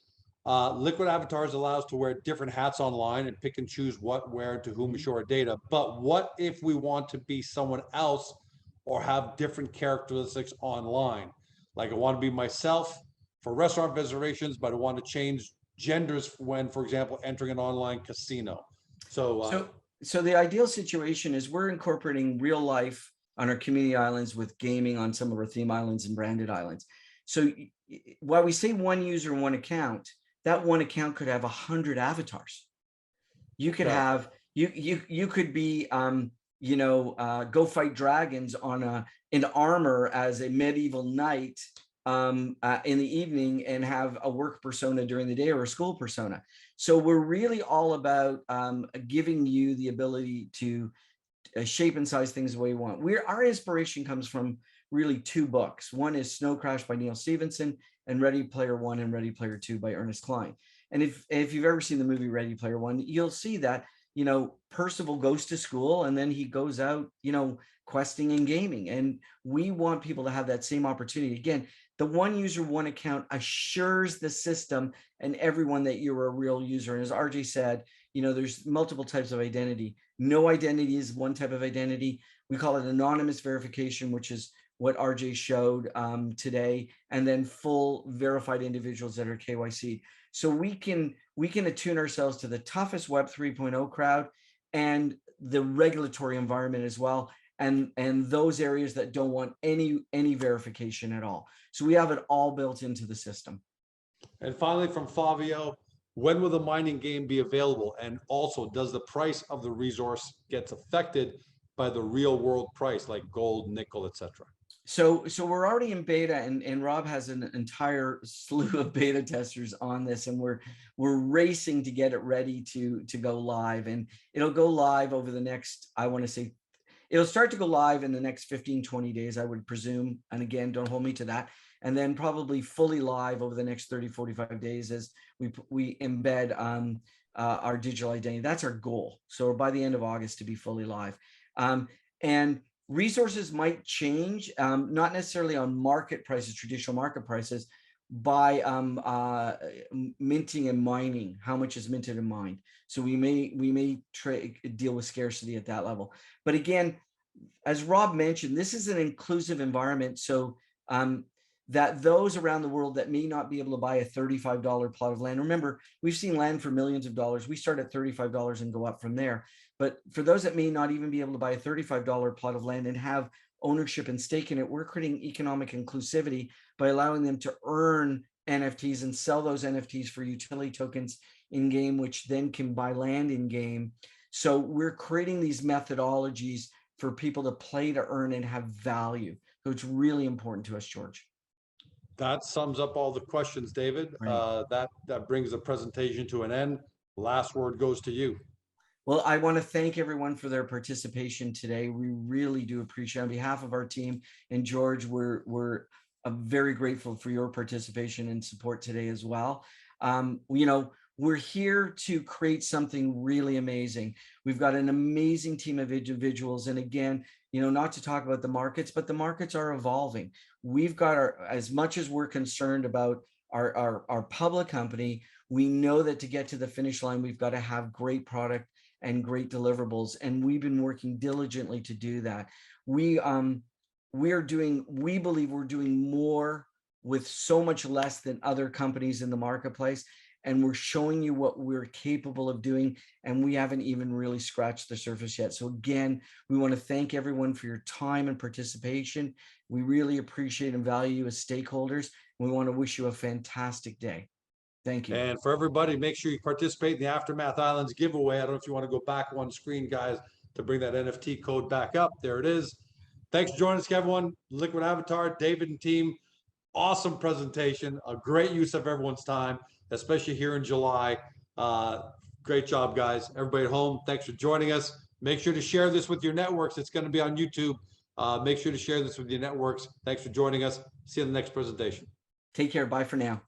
A: Liquid Avatars allows to wear different hats online and pick and choose what, where, to whom we show our data. But what if we want to be someone else or have different characteristics online? Like I want to be myself for restaurant reservations, but I want to change genders when, for example, entering an online casino. So
B: the ideal situation is we're incorporating real life on our community islands with gaming on some of our theme islands and branded islands. So while we say one user, one account, that one account could have 100 avatars. You could have, you could be, go fight dragons in armor as a medieval knight in the evening, and have a work persona during the day or a school persona. So we're really all about giving you the ability to shape and size things the way you want. Our inspiration comes from really two books. One is Snow Crash by Neil Stephenson, and Ready Player One and Ready Player Two by Ernest Cline. And if you've ever seen the movie Ready Player One, you'll see that, Percival goes to school and then he goes out, questing and gaming. And we want people to have that same opportunity. Again, the one user, one account assures the system and everyone that you're a real user. And as RJ said, there's multiple types of identity. No identity is one type of identity. We call it anonymous verification, which is what RJ showed today, and then full verified individuals that are KYC. So we can attune ourselves to the toughest Web 3.0 crowd and the regulatory environment as well, and those areas that don't want any verification at all. So we have it all built into the system.
A: And finally, from Fabio, when will the mining game be available? And also, does the price of the resource gets affected by the real world price, like gold, nickel, etc.?
B: So we're already in beta, and Rob has an entire slew of beta testers on this, and we're racing to get it ready to go live. And it'll go live over the next, I want to say, it'll start to go live in the next 15, 20 days, I would presume. And again, don't hold me to that. And then probably fully live over the next 30, 45 days as we embed our digital identity. That's our goal. So by the end of August to be fully live. And resources might change, not necessarily on market prices, traditional market prices. by minting and mining, how much is minted and mined. So we may deal with scarcity at that level. But again, as Rob mentioned, this is an inclusive environment. So that those around the world that may not be able to buy a $35 plot of land. Remember, we've seen land for millions of dollars. We start at $35 and go up from there. But for those that may not even be able to buy a $35 plot of land and have ownership and stake in it, we're creating economic inclusivity by allowing them to earn NFTs and sell those NFTs for utility tokens in game, which then can buy land in game. So we're creating these methodologies for people to play to earn and have value. So it's really important to us, George.
A: That sums up all the questions, David.
B: Right.
A: That brings the presentation to an end. Last word goes to you.
B: Well, I want to thank everyone for their participation today. We really do appreciate, on behalf of our team and George, we're very grateful for your participation and support today as well. You know, we're here to create something really amazing. We've got an amazing team of individuals. And again, you know, not to talk about the markets, but the markets are evolving. We've got as much as we're concerned about our public company, we know that to get to the finish line, we've got to have great product and great deliverables. And we've been working diligently to do that. We believe we're doing more with so much less than other companies in the marketplace. And we're showing you what we're capable of doing. And we haven't even really scratched the surface yet. So again, we want to thank everyone for your time and participation. We really appreciate and value you as stakeholders. We want to wish you a fantastic day. Thank you.
A: And for everybody, make sure you participate in the Aftermath Islands giveaway. I don't know if you want to go back one screen, guys, to bring that NFT code back up. There it is. Thanks for joining us, everyone. Liquid Avatar, David and team. Awesome presentation. A great use of everyone's time, especially here in July. Great job, guys. Everybody at home, thanks for joining us. Make sure to share this with your networks. It's going to be on YouTube. Make sure to share this with your networks. Thanks for joining us. See you in the next presentation.
B: Take care. Bye for now.